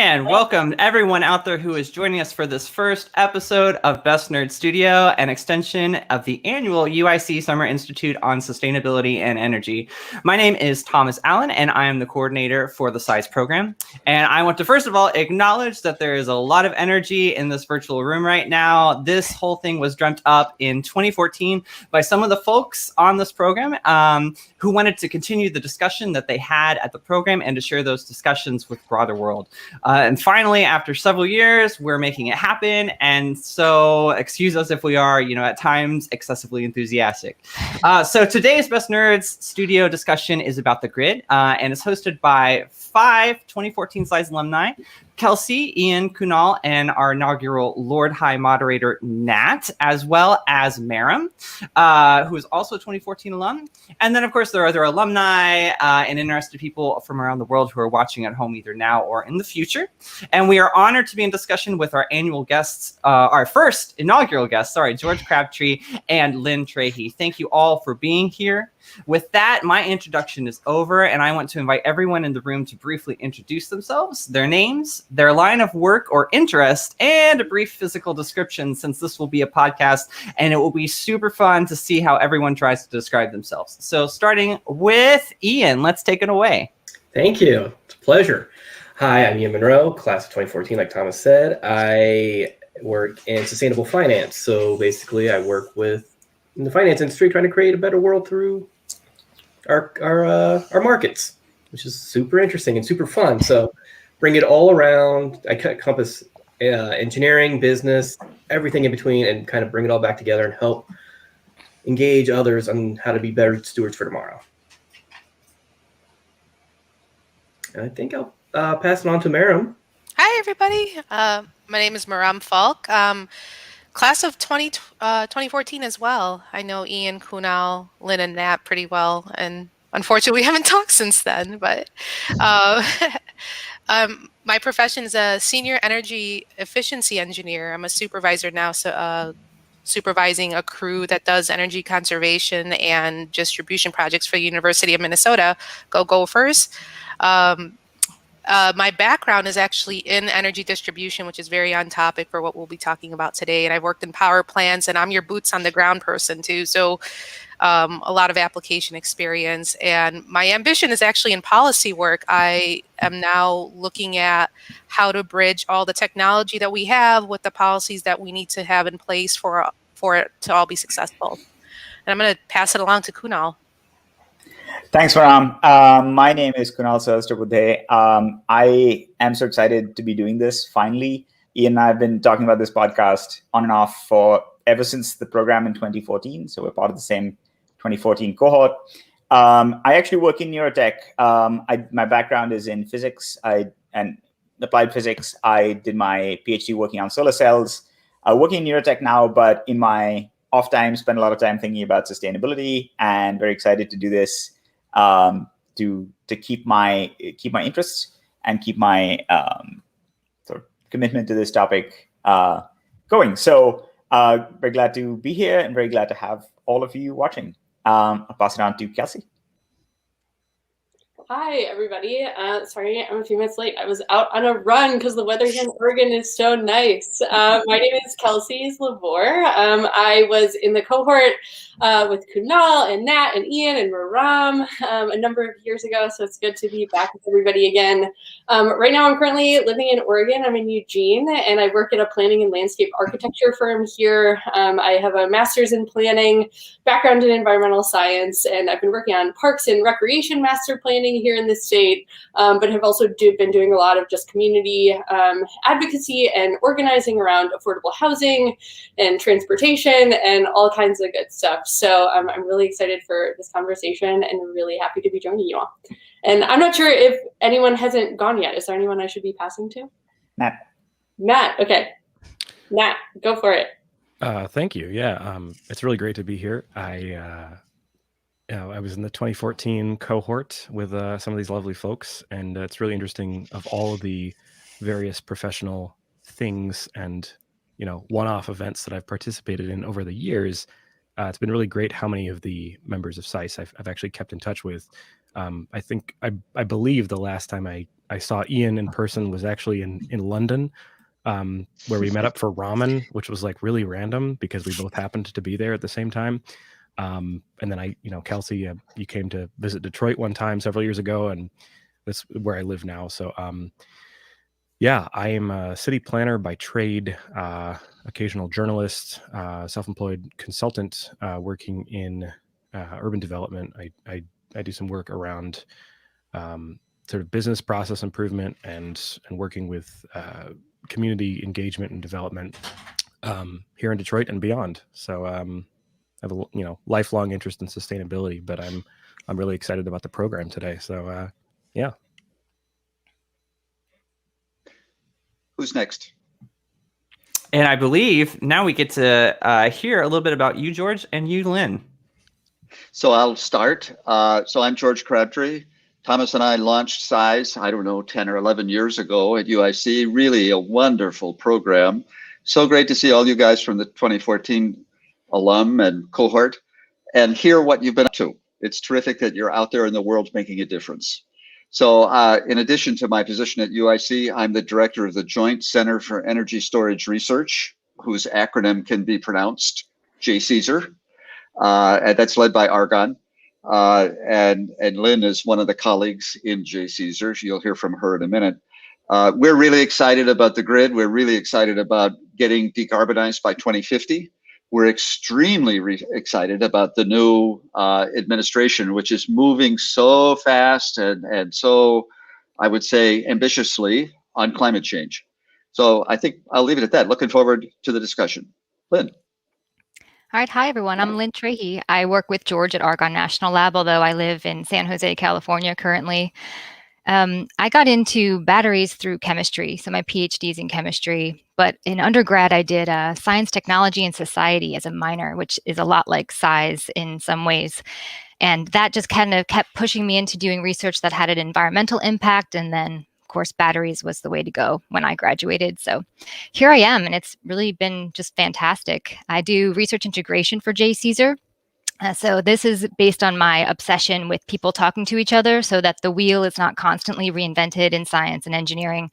And welcome everyone out there who is joining us for this first episode of Best Nerd Studio, an extension of the annual UIC Summer Institute on Sustainability and Energy. My name is Thomas Alaan, and I am the coordinator for the SISE program. And I want to first of all acknowledge that there is a lot of energy in this virtual room right now. This whole thing was dreamt up in 2014 by some of the folks on this program who wanted to continue the discussion that they had at the program and to share those discussions with the broader world. And finally, after several years, we're making it happen. And so excuse us if we are, at times excessively enthusiastic. So today's Best Nerds Studio discussion is about the grid and is hosted by 5 2014 SISE alumni, Kelsey, Ian, Kunal, and our inaugural Lord High moderator, Nat, as well as Maram, who is also a 2014 alum. And then, of course, there are other alumni and interested people from around the world who are watching at home either now or in the future. And we are honored to be in discussion with our annual guests, our first inaugural guests, George Crabtree and Lynn Trahey. Thank you all for being here. With that, my introduction is over, and I want to invite everyone in the room to briefly introduce themselves, their names, their line of work or interest, and a brief physical description, since this will be a podcast, and it will be super fun to see how everyone tries to describe themselves. So starting with Ian, let's take it away. Thank you. It's a pleasure. Hi, I'm Ian Munroe, class of 2014, like Thomas said. I work in sustainable finance. So basically, I work in the finance industry trying to create a better world through our markets, which is super interesting and super fun. So bring it all around. I encompass engineering, business, everything in between, and kind of bring it all back together and help engage others on how to be better stewards for tomorrow. And I think I'll pass it on to Maram. Hi, everybody. My name is Maram Falk. Class of 2014 as well. I know Ian, Kunal, Lynn, and Nat pretty well, and unfortunately we haven't talked since then, but my profession is a senior energy efficiency engineer. I'm a supervisor now, so supervising a crew that does energy conservation and distribution projects for the University of Minnesota. Go Gophers. My background is actually in energy distribution, which is very on topic for what we'll be talking about today. And I've worked in power plants, and I'm your boots on the ground person too. So a lot of application experience. And my ambition is actually in policy work. I am now looking at how to bridge all the technology that we have with the policies that we need to have in place for it to all be successful. And I'm going to pass it along to Kunal. Thanks, Maram. My name is Kunal Sahasrabuddhe. I am so excited to be doing this finally. Ian and I have been talking about this podcast on and off ever since the program in 2014. So we're part of the same 2014 cohort. I actually work in neurotech. My background is in physics and applied physics. I did my PhD working on solar cells. Working in neurotech now, but in my off time, spend a lot of time thinking about sustainability, and very excited to do this. To keep my interests and keep my sort of commitment to this topic going. So very glad to be here and very glad to have all of you watching. I'll pass it on to Kelsey. Hi, everybody. Sorry, I'm a few minutes late. I was out on a run because the weather here in Oregon is so nice. My name is Kelsey Zlevor. I was in the cohort with Kunal and Nat and Ian and Maram a number of years ago, so it's good to be back with everybody again. Right now, I'm currently living in Oregon. I'm in Eugene, and I work at a planning and landscape architecture firm here. I have a master's in planning, background in environmental science, and I've been working on parks and recreation master planning here in the state, but have also been doing a lot of just community advocacy and organizing around affordable housing and transportation and all kinds of good stuff. So I'm really excited for this conversation and really happy to be joining you all. And I'm not sure if anyone hasn't gone yet. Is there anyone I should be passing to? Nat, okay. Nat, go for it. Thank you. Yeah, it's really great to be here. I was in the 2014 cohort with some of these lovely folks, and it's really interesting of all of the various professional things and one-off events that I've participated in over the years. It's been really great how many of the members of SISE I've actually kept in touch with. I believe the last time I I saw Ian in person was actually in London, where we met up for ramen, which was like really random because we both happened to be there at the same time. And then Kelsey, you came to visit Detroit one time several years ago, and that's where I live now. So, yeah, I am a city planner by trade, occasional journalist, self-employed consultant, working in urban development. I do some work around sort of business process improvement and working with community engagement and development here in Detroit and beyond. So I have a lifelong interest in sustainability, but I'm really excited about the program today. So yeah. Who's next? And I believe now we get to hear a little bit about you, George, and you, Lynn. So I'll start. So I'm George Crabtree. Thomas and I launched SISE, 10 or 11 years ago at UIC. Really a wonderful program. So great to see all you guys from the 2014 alum and cohort and hear what you've been up to. It's terrific that you're out there in the world making a difference. So in addition to my position at UIC, I'm the director of the Joint Center for Energy Storage Research, whose acronym can be pronounced JCESR. And that's led by Argonne. And Lynn is one of the colleagues in JCESR. You'll hear from her in a minute. We're really excited about the grid. We're really excited about getting decarbonized by 2050. We're extremely excited about the new administration, which is moving so fast and so, I would say, ambitiously on climate change. So I think I'll leave it at that. Looking forward to the discussion. Lynn. All right. Hi, everyone. I'm Lynn Trahey. I work with George at Argonne National Lab, although I live in San Jose, California currently. I got into batteries through chemistry, so my PhD is in chemistry. But in undergrad, I did science, technology, and society as a minor, which is a lot like SISE in some ways. And that just kind of kept pushing me into doing research that had an environmental impact. And then, of course, batteries was the way to go when I graduated. So here I am, and it's really been just fantastic. I do research integration for JCESR. So this is based on my obsession with people talking to each other so that the wheel is not constantly reinvented in science and engineering.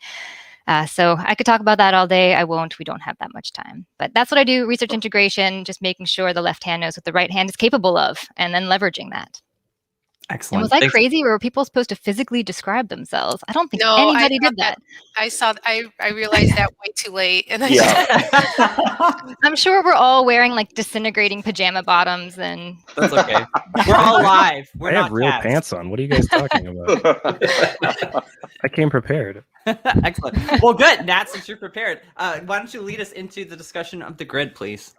So I could talk about that all day. I won't. We don't have that much time. But that's what I do, research integration, just making sure the left hand knows what the right hand is capable of and then leveraging that. Excellent. And was that crazy? Or were people supposed to physically describe themselves? I don't think anybody did that. I realized that way too late. And I'm sure we're all wearing like disintegrating pajama bottoms and that's okay. We're all live. I have real pants on. What are you guys talking about? I came prepared. Excellent. Well, good, Nat, since you're prepared. Why don't you lead us into the discussion of the grid, please?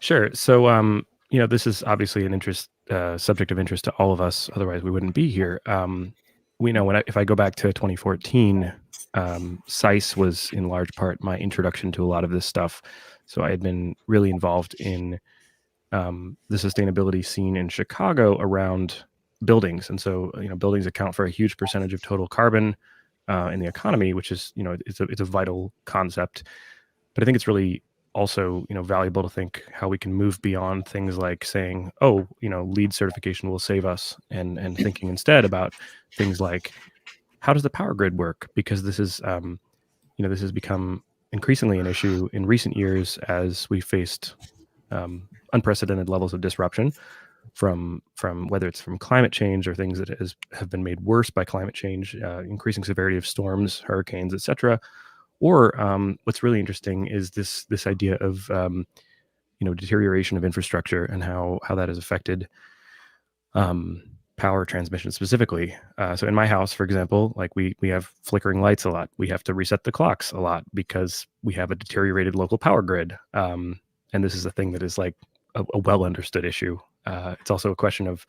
Sure. So, this is obviously an subject of interest to all of us. Otherwise, we wouldn't be here. We know if I go back to 2014, SISE was in large part my introduction to a lot of this stuff. So I had been really involved in the sustainability scene in Chicago around buildings. And so, buildings account for a huge percentage of total carbon in the economy, which is, it's a vital concept. But I think it's really also, valuable to think how we can move beyond things like saying, LEED certification will save us, and thinking instead about things like, how does the power grid work? Because this is, this has become increasingly an issue in recent years as we faced unprecedented levels of disruption from whether it's from climate change or things that have been made worse by climate change, increasing severity of storms, hurricanes, etc. Or what's really interesting is this idea of deterioration of infrastructure and how that has affected power transmission specifically. So in my house, for example, like we have flickering lights a lot. We have to reset the clocks a lot because we have a deteriorated local power grid. And this is a thing that is like a well understood issue. It's also a question of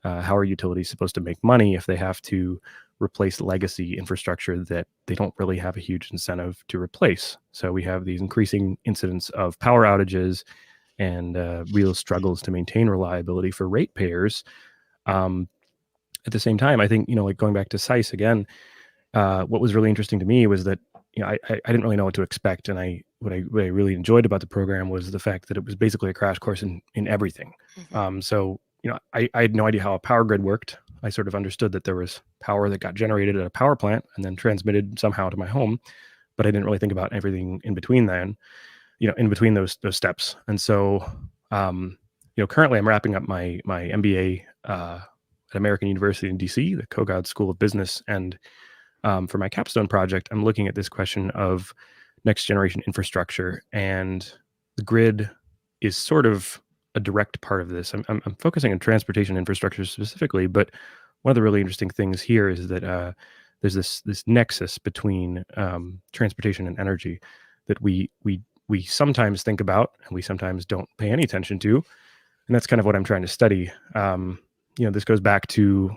how are utilities supposed to make money if they have to replace legacy infrastructure that they don't really have a huge incentive to replace. So we have these increasing incidents of power outages and real struggles to maintain reliability for ratepayers. At the same time, I think, like going back to SISE again, what was really interesting to me was that, I didn't really know what to expect. And what I really enjoyed about the program was the fact that it was basically a crash course in everything. Mm-hmm. So, I had no idea how a power grid worked. I sort of understood that there was power that got generated at a power plant and then transmitted somehow to my home, but I didn't really think about everything in between then, in between those steps. And so, currently I'm wrapping up my MBA at American University in DC, the Kogod School of Business, and for my capstone project, I'm looking at this question of next generation infrastructure, and the grid is sort of a direct part of this. I'm focusing on transportation infrastructure specifically, but one of the really interesting things here is that there's this nexus between transportation and energy that we sometimes think about and we sometimes don't pay any attention to, and that's kind of what I'm trying to study. This goes back to,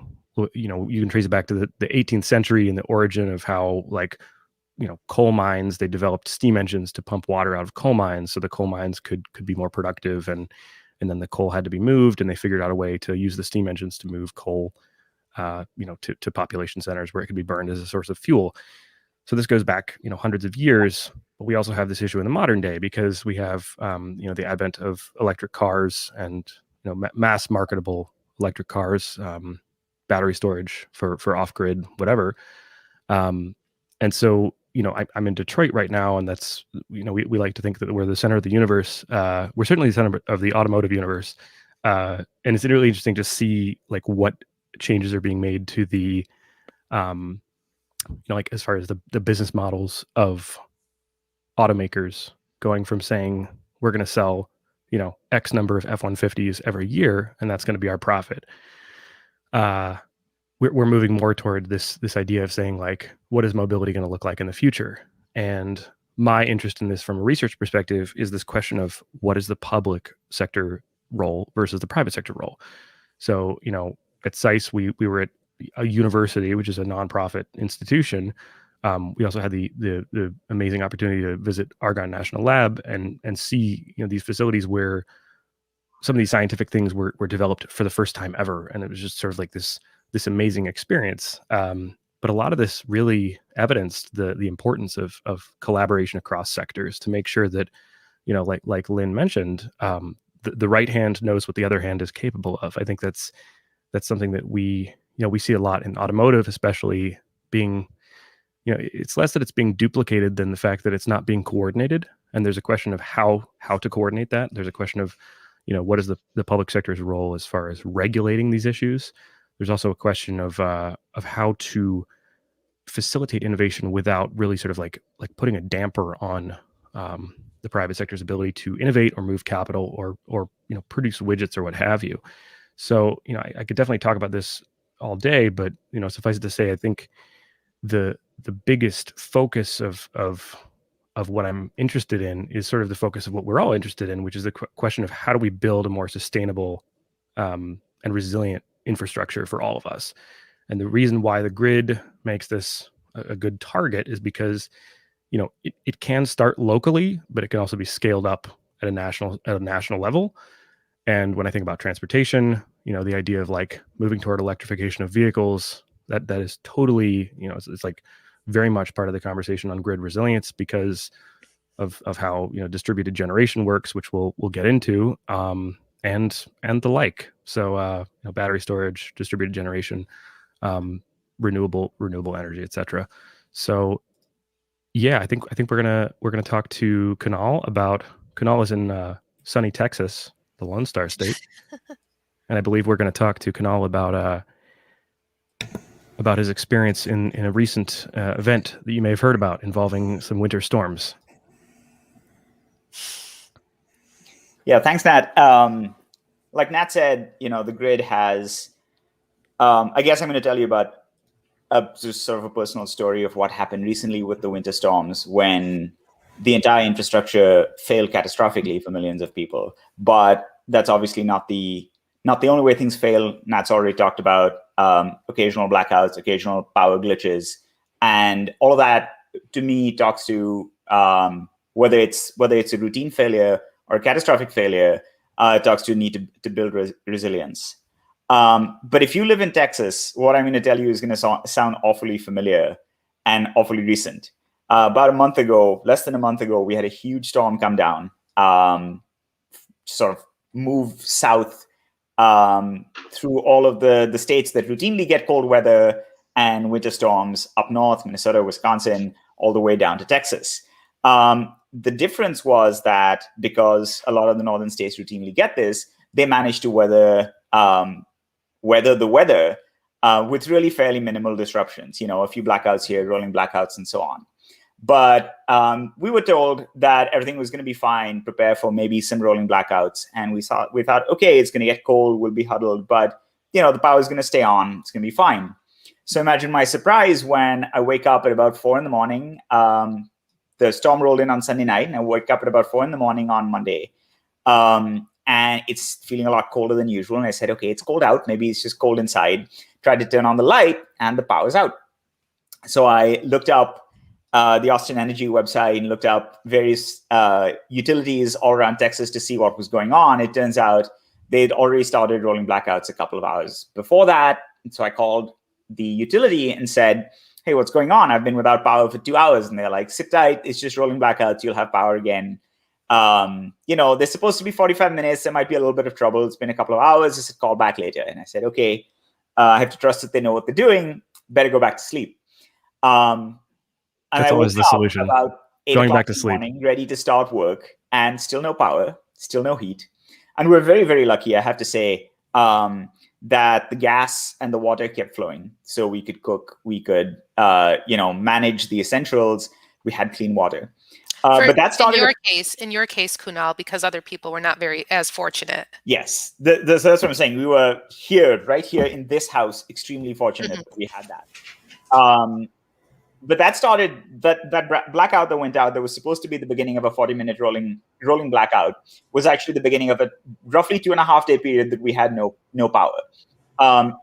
you can trace it back to the 18th century and the origin of how, coal mines, they developed steam engines to pump water out of coal mines so the coal mines could be more productive, and then the coal had to be moved, and they figured out a way to use the steam engines to move coal to population centers where it could be burned as a source of fuel. So this goes back hundreds of years, but we also have this issue in the modern day because we have the advent of electric cars and mass marketable electric cars, battery storage for off-grid whatever, and so I'm in Detroit right now, and that's we like to think that we're the center of the universe. We're certainly the center of the automotive universe, and it's really interesting to see what changes are being made to the as far as the business models of automakers, going from saying we're going to sell X number of F-150s every year and that's going to be our profit. We're moving more toward this idea of saying what is mobility going to look like in the future? And my interest in this from a research perspective is this question of what is the public sector role versus the private sector role. So at SISE we were at a university, which is a nonprofit institution. We also had the amazing opportunity to visit Argonne National Lab and see these facilities where some of these scientific things were developed for the first time ever, and it was just sort of this amazing experience. But a lot of this really evidenced the importance of collaboration across sectors to make sure that like Lynn mentioned, the right hand knows what the other hand is capable of. I think that's something that we see a lot in automotive, especially being. It's less that it's being duplicated than the fact that it's not being coordinated. And there's a question of how to coordinate that. There's a question of, what is the public sector's role as far as regulating these issues. There's also a question of how to facilitate innovation without really sort of like putting a damper on the private sector's ability to innovate or move capital or produce widgets or what have you. So I could definitely talk about this all day, but suffice it to say, I think the biggest focus of what I'm interested in is sort of the focus of what we're all interested in, which is the question of how do we build a more sustainable and resilient infrastructure for all of us. And the reason why the grid makes this a good target is because it can start locally, but it can also be scaled up at a national level. And when I think about transportation, the idea of moving toward electrification of vehicles, that is totally, it's very much part of the conversation on grid resilience because of how distributed generation works, which we'll get into, and the like. So battery storage, distributed generation, renewable energy, etc. So yeah, I think we're gonna talk to Kunal is in sunny Texas, the Lone Star State, and I believe we're going to talk to Kunal about his experience in a recent event that you may have heard about involving some winter storms. Yeah, thanks, Nat. Like Nat said, the grid has, I guess I'm going to tell you about just sort of a personal story of what happened recently with the winter storms when the entire infrastructure failed catastrophically for millions of people. But that's obviously not the only way things fail. Nat's already talked about occasional blackouts, occasional power glitches, and all of that to me talks to whether it's a routine failure or a catastrophic failure, talks to need to build resilience. But if you live in Texas, what I'm going to tell you is going to sound awfully familiar and awfully recent. About less than a month ago, we had a huge storm come down, sort of move south through all of the states that routinely get cold weather and winter storms up north, Minnesota, Wisconsin, all the way down to Texas. The difference was that because a lot of the northern states routinely get this, they managed to weather the weather with really fairly minimal disruptions. A few blackouts here, rolling blackouts, and so on. But we were told that everything was going to be fine, prepare for maybe some rolling blackouts. And we thought, okay, it's going to get cold, we'll be huddled, but the power is going to stay on, it's going to be fine. So imagine my surprise when I wake up at about 4 a.m. The storm rolled in on Sunday night, and I wake up at about 4 a.m. on Monday. And it's feeling a lot colder than usual. And I said, okay, it's cold out. Maybe it's just cold inside. Tried to turn on the light, and the power's out. So I looked up the Austin Energy website and looked up various utilities all around Texas to see what was going on. It turns out they'd already started rolling blackouts a couple of hours before that. And so I called the utility and said, hey, what's going on? I've been without power for 2 hours. And they're like, sit tight. It's just rolling blackouts. You'll have power again. They're supposed to be 45 minutes. There might be a little bit of trouble. It's been a couple of hours. I said, call back later. And I said, okay, I have to trust that they know what they're doing. Better go back to sleep. And that's always the solution. About 8 going o'clock back to sleep. Morning, ready to start work, and still no power, still no heat. And we're very, very lucky, I have to say, that the gas and the water kept flowing. So we could cook, we could, manage the essentials. We had clean water. But that started in your case, Kunal, because other people were not as fortunate. Yes, so that's what I'm saying. We were right here in this house, extremely fortunate that we had that. But that started that blackout that went out. That was supposed to be the beginning of a 40-minute rolling blackout. Was actually the beginning of a roughly 2.5 day period that we had no power.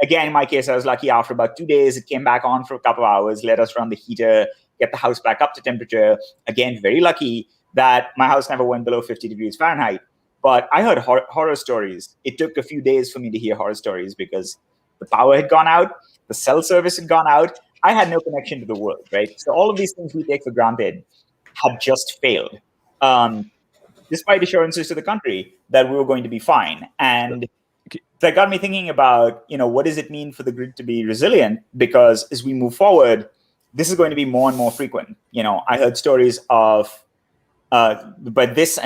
Again, in my case, I was lucky. After about 2 days, it came back on for a couple of hours. Let us run the heater, get the house back up to temperature. Again, very lucky that my house never went below 50 degrees Fahrenheit. But I heard horror stories. It took a few days for me to hear horror stories because the power had gone out, the cell service had gone out. I had no connection to the world, right? So all of these things we take for granted had just failed, despite assurances to the country that we were going to be fine. And that got me thinking about, what does it mean for the grid to be resilient? Because as we move forward, this is going to be more and more frequent. I heard stories of, but this,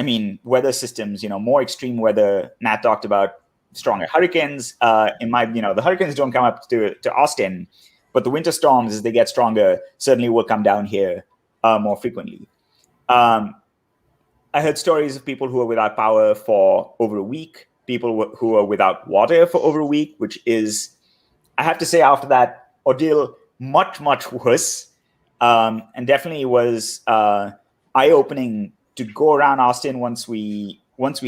weather systems, more extreme weather. Nat talked about stronger hurricanes. The hurricanes don't come up to Austin, but the winter storms, as they get stronger, certainly will come down here more frequently. I heard stories of people who are without power for over a week, people who are without water for over a week, which is, I have to say, after that ordeal, much, much worse. And definitely was eye-opening to go around Austin once we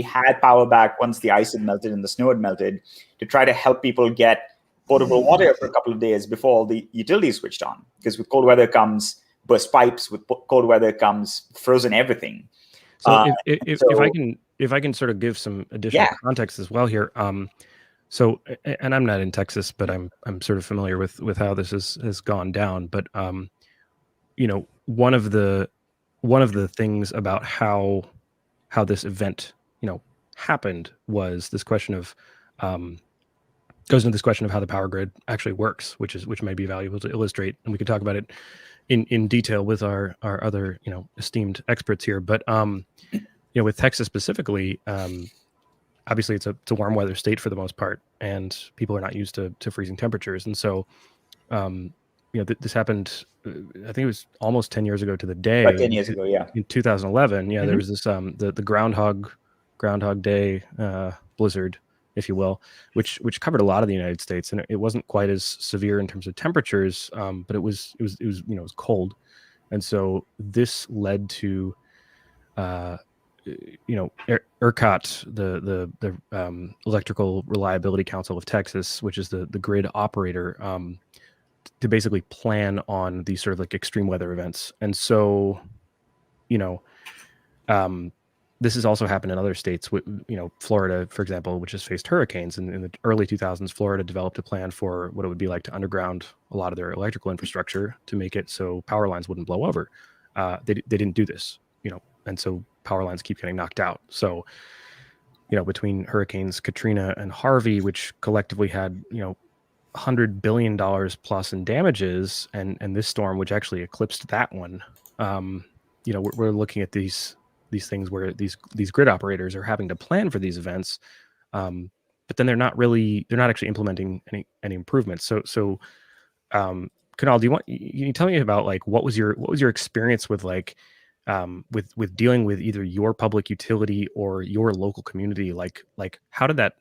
had power back, once the ice had melted and the snow had melted, to try to help people get potable water for a couple of days before all the utilities switched on. Because with cold weather comes burst pipes, with cold weather comes frozen everything. So if I can sort of give some additional context as well here. So, and I'm not in Texas, but I'm sort of familiar with how this has gone down. But one of the things about how this event happened was this question of goes into this question of how the power grid actually works, which may be valuable to illustrate, and we could talk about it in detail with our other esteemed experts here. But with Texas specifically, obviously it's a warm weather state for the most part, and people are not used to freezing temperatures, and so this happened. I think it was almost 10 years ago to the day. About 10 years ago, yeah. In 2011, there was this the Groundhog Day blizzard, if you will, which covered a lot of the United States, and it wasn't quite as severe in terms of temperatures, but it was cold, and so this led to ERCOT, the Electrical Reliability Council of Texas, which is the grid operator, to basically plan on these sort of like extreme weather events. And so, this has also happened in other states. Florida, for example, which has faced hurricanes. In the early 2000s, Florida developed a plan for what it would be like to underground a lot of their electrical infrastructure to make it so power lines wouldn't blow over. They didn't do this, and so power lines keep getting knocked out. So between hurricanes Katrina and Harvey, which collectively had, $100 billion plus in damages, and this storm, which actually eclipsed that one. We're looking at these things where these grid operators are having to plan for these events, but then they're not actually implementing any improvements. So Kunal, can you tell me about like what was your experience with like with dealing with either your public utility or your local community? Like how did that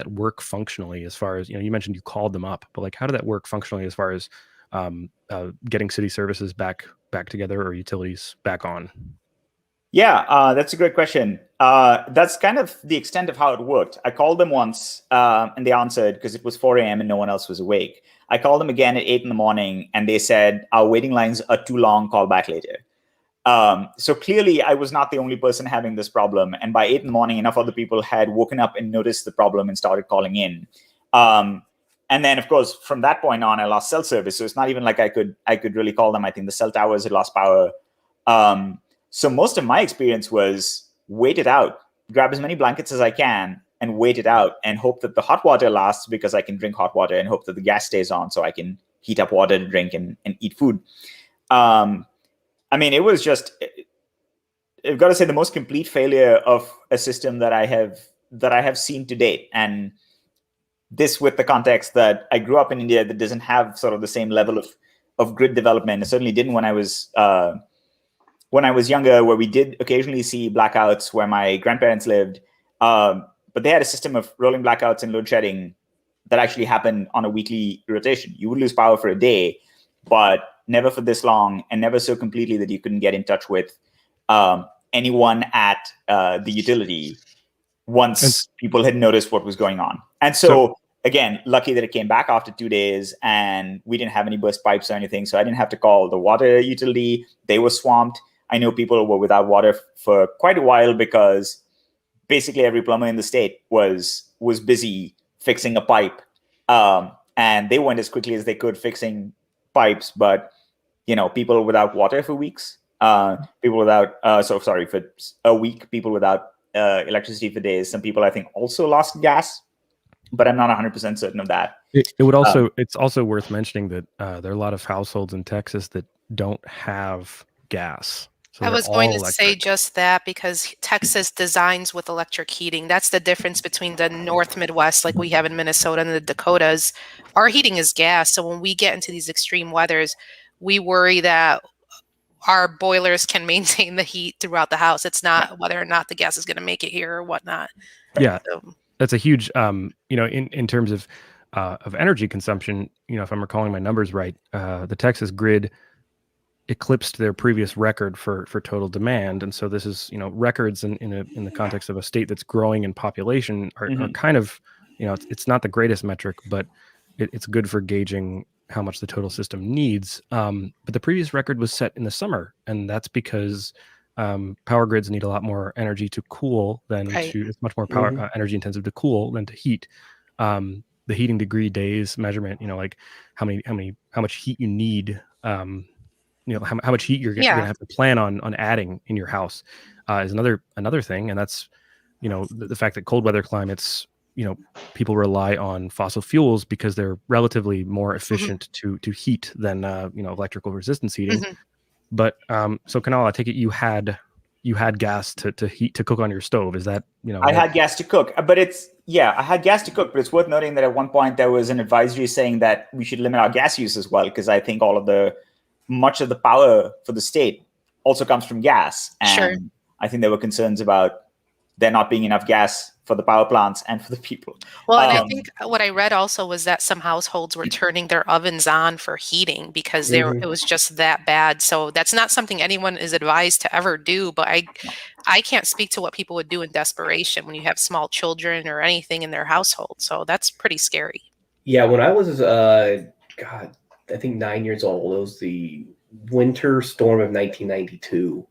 work functionally, as far as, you mentioned you called them up, but like how did that work functionally as far as getting city services back together or utilities back on? Yeah, that's a great question. That's kind of the extent of how it worked. I called them once and they answered because it was 4 a.m. and no one else was awake. I called them again at 8 in the morning and they said, our waiting lines are too long, call back later. So clearly I was not the only person having this problem. And by 8 in the morning, enough other people had woken up and noticed the problem and started calling in. And then, of course, from that point on, I lost cell service. So it's not even like I could really call them. I think the cell towers had lost power. So most of my experience was wait it out, grab as many blankets as I can and wait it out and hope that the hot water lasts because I can drink hot water, and hope that the gas stays on so I can heat up water to drink and eat food. I mean, it was just, I've got to say, the most complete failure of a system that I have seen to date. And this with the context that I grew up in India that doesn't have sort of the same level of grid development. It certainly didn't when I was younger, where we did occasionally see blackouts where my grandparents lived. But they had a system of rolling blackouts and load shedding that actually happened on a weekly rotation. You would lose power for a day, but never for this long, and never so completely that you couldn't get in touch with anyone at the utility once people had noticed what was going on. And so again, lucky that it came back after 2 days and we didn't have any burst pipes or anything. So I didn't have to call the water utility. They were swamped. I know people were without water for quite a while because basically every plumber in the state was busy fixing a pipe. And they went as quickly as they could fixing pipes, but people without water for weeks, people without, for a week, people without electricity for days. Some people I think also lost gas, but I'm not 100% certain of that. It's also worth mentioning that there are a lot of households in Texas that don't have gas. So I was going to say just that, because Texas designs with electric heating. That's the difference between the North Midwest, like we have in Minnesota and the Dakotas. Our heating is gas. So when we get into these extreme weathers, we worry that our boilers can maintain the heat throughout the house. It's not whether or not the gas is going to make it here or whatnot. Yeah, that's a huge, in terms of energy consumption, if I'm recalling my numbers right, the Texas grid eclipsed their previous record for total demand. And so this is, records in the context of a state that's growing in population are kind of, it's not the greatest metric, but it's good for gauging how much the total system needs. But the previous record was set in the summer, and that's because power grids need a lot more energy to cool it's much more power energy intensive to cool than to heat. The heating degree days measurement, like how much heat you need, how much heat you're going to have to plan on adding in your house is another thing. And that's, the fact that cold weather climates, people rely on fossil fuels because they're relatively more efficient to heat than, electrical resistance heating. But so Kunal, I take it you had gas to heat, to cook on your stove. Is that, I had gas to cook, but I had gas to cook, but it's worth noting that at one point there was an advisory saying that we should limit our gas use as well, because I think much of the power for the state also comes from gas. And I think there were concerns about there not being enough gas for the power plants and for the people. Well, and I think what I read also was that some households were turning their ovens on for heating because it was just that bad. So that's not something anyone is advised to ever do, but I can't speak to what people would do in desperation when you have small children or anything in their household. So that's pretty scary. Yeah, when I was, I think 9 years old, it was the winter storm of 1992.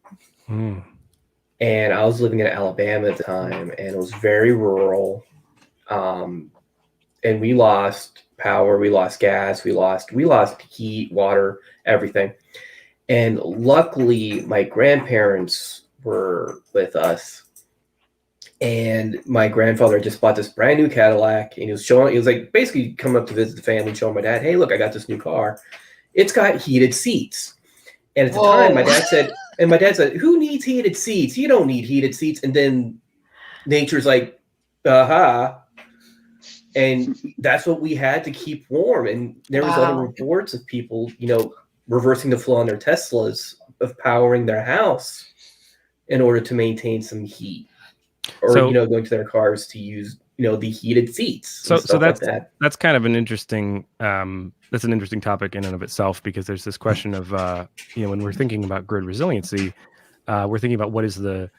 And I was living in Alabama at the time, and it was very rural. And we lost power, we lost gas, we lost heat, water, everything. And luckily, my grandparents were with us. And my grandfather just bought this brand new Cadillac, and he was like basically coming up to visit the family, showing my dad, hey, look, I got this new car. It's got heated seats. And at the time, my dad said, who needs heated seats? You don't need heated seats. And then nature's like, aha. And that's what we had to keep warm. And there was other reports of people, reversing the flow on their Teslas, of powering their house in order to maintain some heat. Or, going to their cars to use, the heated seats. So that's kind of an interesting, that's an interesting topic in and of itself, because there's this question of, when we're thinking about grid resiliency, we're thinking about what is the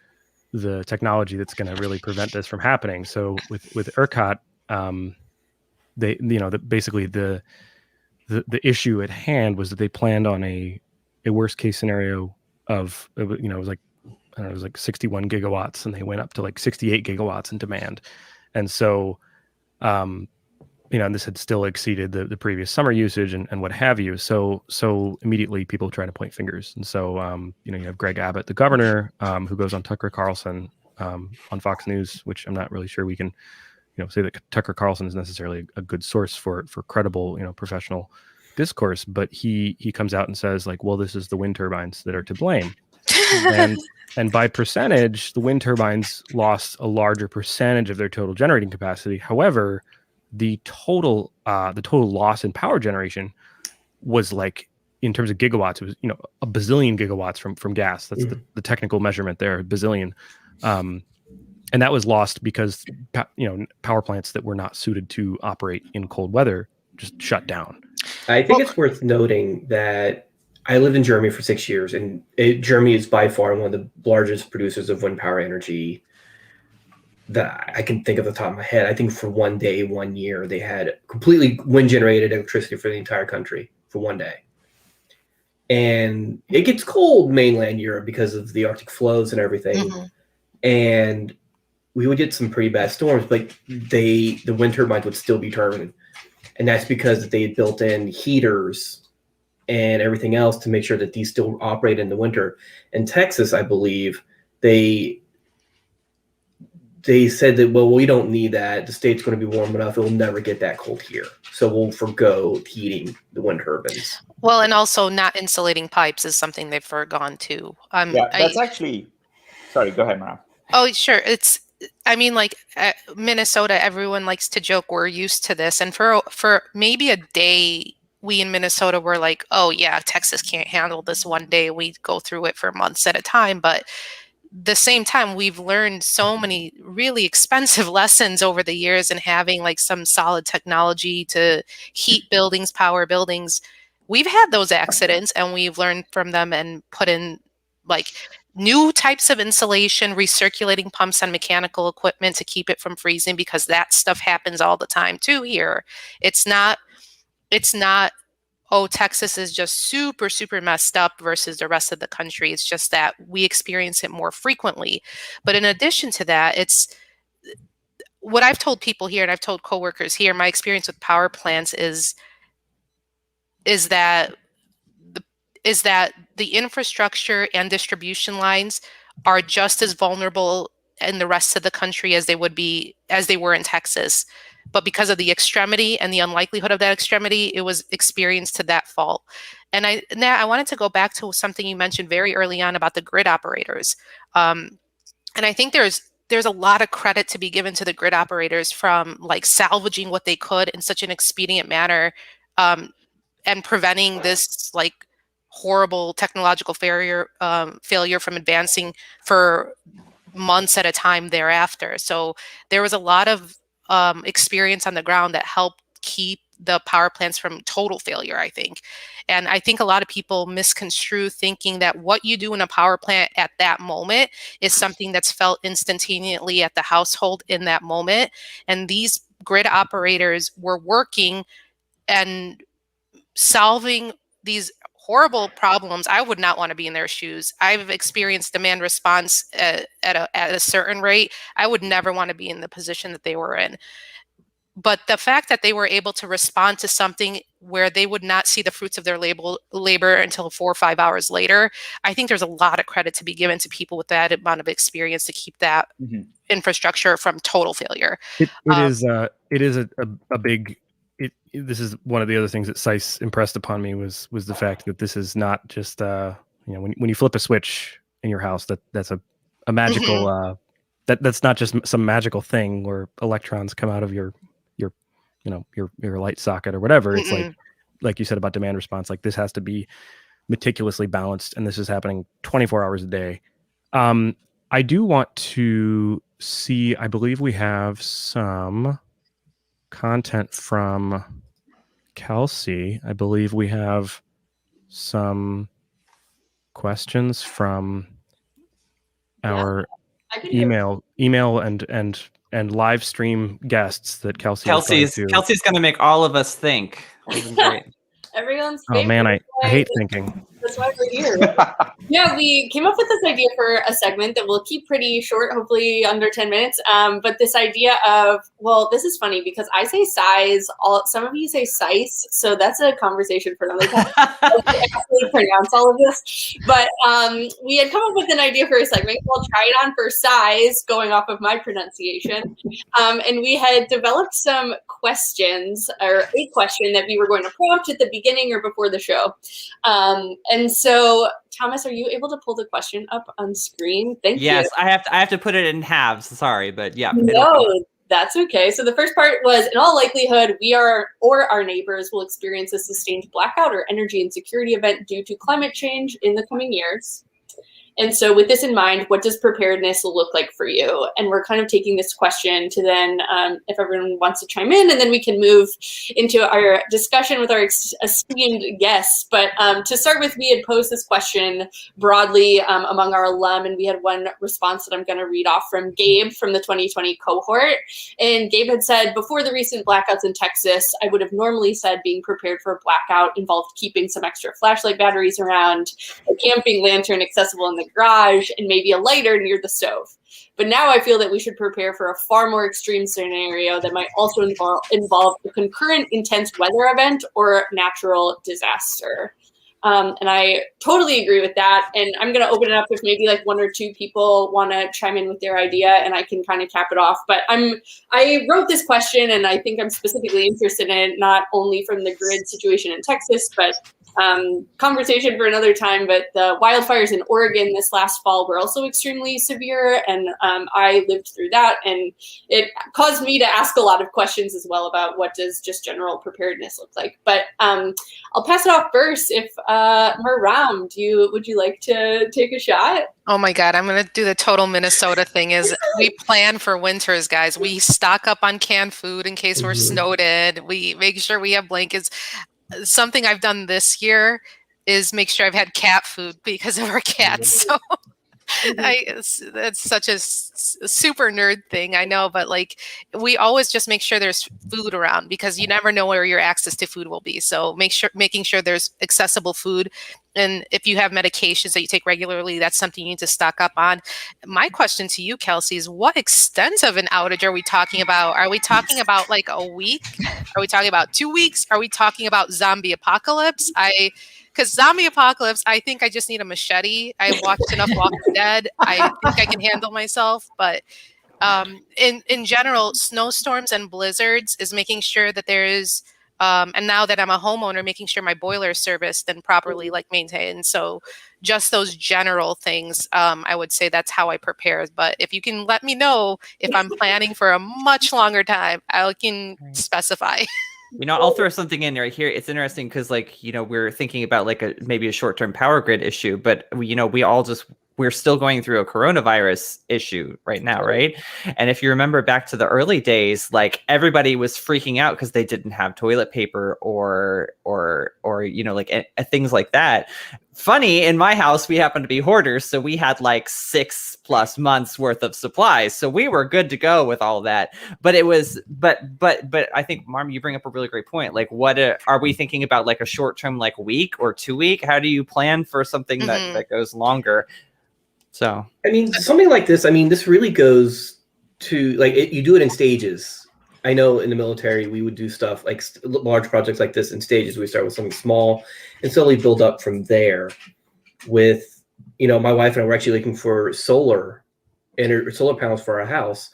technology that's going to really prevent this from happening. So with ERCOT, basically the issue at hand was that they planned on a worst case scenario of, it was like, I don't know, it was like 61 gigawatts, and they went up to like 68 gigawatts in demand. And so, and this had still exceeded the previous summer usage and what have you. So immediately people try to point fingers. And so, you have Greg Abbott, the governor, who goes on Tucker Carlson on Fox News, which I'm not really sure we can, say that Tucker Carlson is necessarily a good source for credible, professional discourse. But he comes out and says, like, well, this is the wind turbines that are to blame. And by percentage, the wind turbines lost a larger percentage of their total generating capacity. However, the total loss in power generation was, like, in terms of gigawatts, it was a bazillion gigawatts from gas. That's the technical measurement there, bazillion, and that was lost because power plants that were not suited to operate in cold weather just shut down. I think it's worth noting that I lived in Germany for 6 years, and Germany is by far one of the largest producers of wind power energy that I can think of off the top of my head. I think for one day, 1 year, they had completely wind-generated electricity for the entire country for one day. And it gets cold mainland Europe because of the Arctic flows and everything. Mm-hmm. And we would get some pretty bad storms, but the wind turbines would still be turning. And that's because they had built in heaters and everything else to make sure that these still operate in the winter. In Texas, I believe, they said that, well, we don't need that. The state's going to be warm enough. It will never get that cold here. So we'll forgo heating the wind turbines. Well, and also not insulating pipes is something they've forgone too. That's actually, sorry, go ahead, Mara. Oh, sure. Minnesota, everyone likes to joke we're used to this. And for maybe a day, we in Minnesota were like, oh yeah, Texas can't handle this one day. We go through it for months at a time. But the same time, we've learned so many really expensive lessons over the years, and having like some solid technology to heat buildings, power buildings. We've had those accidents and we've learned from them and put in like new types of insulation, recirculating pumps on mechanical equipment to keep it from freezing, because that stuff happens all the time too here. It's not, oh, Texas is just super, super messed up versus the rest of the country. It's just that we experience it more frequently. But in addition to that, it's what I've told people here, and I've told coworkers here, my experience with power plants is that the infrastructure and distribution lines are just as vulnerable in the rest of the country as they were in Texas. But because of the extremity and the unlikelihood of that extremity, it was experienced to that fault. And Nat, I wanted to go back to something you mentioned very early on about the grid operators. And I think there's a lot of credit to be given to the grid operators from like salvaging what they could in such an expedient manner, and preventing this like horrible technological failure from advancing for months at a time thereafter. So there was a lot of experience on the ground that helped keep the power plants from total failure, I think. And I think a lot of people misconstrue thinking that what you do in a power plant at that moment is something that's felt instantaneously at the household in that moment. And these grid operators were working and solving these horrible problems. I would not want to be in their shoes. I've experienced demand response at a certain rate. I would never want to be in the position that they were in. But the fact that they were able to respond to something where they would not see the fruits of their labor until 4 or 5 hours later, I think there's a lot of credit to be given to people with that amount of experience to keep that infrastructure from total failure. It is a big. This is one of the other things that SISE impressed upon me was the fact that this is not just when you flip a switch in your house, that's a magical that's not just some magical thing where electrons come out of your light socket or whatever. It's like you said about demand response, like this has to be meticulously balanced, and this is happening 24 hours a day. I do want to see, I believe we have some content from Kelsey. I believe we have some questions from our email and live stream guests that Kelsey's going to make all of us think. Great. Everyone's favorite. Oh man, I hate thinking. That's why we're here. Yeah, we came up with this idea for a segment that we'll keep pretty short, hopefully under 10 minutes. But this idea of, well, this is funny because I say size, some of you say SISE, so that's a conversation for another time. I actually pronounce all of this. But we had come up with an idea for a segment called Try It On for Size, going off of my pronunciation. And we had developed some questions, or a question that we were going to prompt at the beginning or before the show. And so, Thomas, are you able to pull the question up on screen? Thank you. Yes, I have to put it in halves. Sorry, but yeah. No, that's okay. So the first part was, in all likelihood, we or our neighbors will experience a sustained blackout or energy insecurity event due to climate change in the coming years. And so with this in mind, what does preparedness look like for you? And we're kind of taking this question to then, if everyone wants to chime in, and then we can move into our discussion with our esteemed guests. But to start with, we had posed this question broadly among our alum, and we had one response that I'm going to read off from Gabe from the 2020 cohort. And Gabe had said, before the recent blackouts in Texas, I would have normally said being prepared for a blackout involved keeping some extra flashlight batteries around, a camping lantern accessible in the garage, and maybe a lighter near the stove. But now I feel that we should prepare for a far more extreme scenario that might also involve a concurrent intense weather event or natural disaster. And I totally agree with that. And I'm going to open it up if maybe like one or two people want to chime in with their idea, and I can kind of cap it off. But I wrote this question, and I think I'm specifically interested in it, not only from the grid situation in Texas, but conversation for another time. But the wildfires in Oregon this last fall were also extremely severe, and I lived through that, and it caused me to ask a lot of questions as well about what does just general preparedness look like. But I'll pass it off first. If Maram, would you like to take a shot? Oh my God, I'm going to do the total Minnesota thing. Is we plan for winters, guys. We stock up on canned food in case we're snowed in. We make sure we have blankets. Something I've done this year is make sure I've had cat food because of our cats. So that's such a super nerd thing, I know, but like we always just make sure there's food around because you never know where your access to food will be. So making sure there's accessible food. And if you have medications that you take regularly, that's something you need to stock up on. My question to you, Kelsey, is what extent of an outage are we talking about? Are we talking about like a week? Are we talking about 2 weeks? Are we talking about zombie apocalypse? Because zombie apocalypse, I think I just need a machete. I watched enough Walking Dead. I think I can handle myself. But in general, snowstorms and blizzards is making sure that there is, and now that I'm a homeowner, making sure my boiler is serviced and properly like maintained. So just those general things, I would say that's how I prepare. But if you can let me know if I'm planning for a much longer time, I can specify. I'll throw something in right here. It's interesting because, we're thinking about maybe a short-term power grid issue, but we're still going through a coronavirus issue right now, right? And if you remember back to the early days, everybody was freaking out because they didn't have toilet paper or things like that. Funny, in my house, we happen to be hoarders, so we had 6+ months worth of supplies, so we were good to go with all that. But it was, but I think, Marm, you bring up a really great point. What are we thinking about? A short-term, week or 2 week? How do you plan for something that goes longer? So, something like this, this really goes to you do it in stages. I know in the military, we would do stuff like large projects like this in stages. We start with something small and slowly build up from there. With, my wife and I were actually looking for solar panels for our house,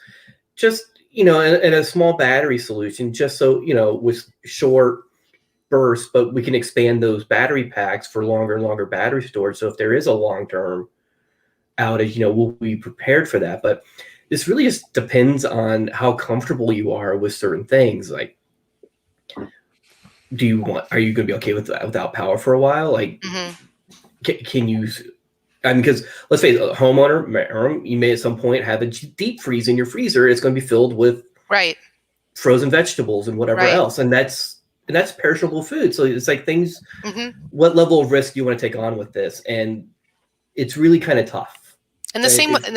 just, and a small battery solution, just so, with short bursts, but we can expand those battery packs for longer and longer battery storage. So if there is a long-term outage, we'll be prepared for that. But this really just depends on how comfortable you are with certain things. Like, are you going to be okay with that without power for a while? Like, can you, because let's face it, a homeowner, you may at some point have a deep freeze in your freezer. It's going to be filled with frozen vegetables and whatever else. And that's perishable food. So it's like things, what level of risk do you want to take on with this? And it's really kind of tough. And the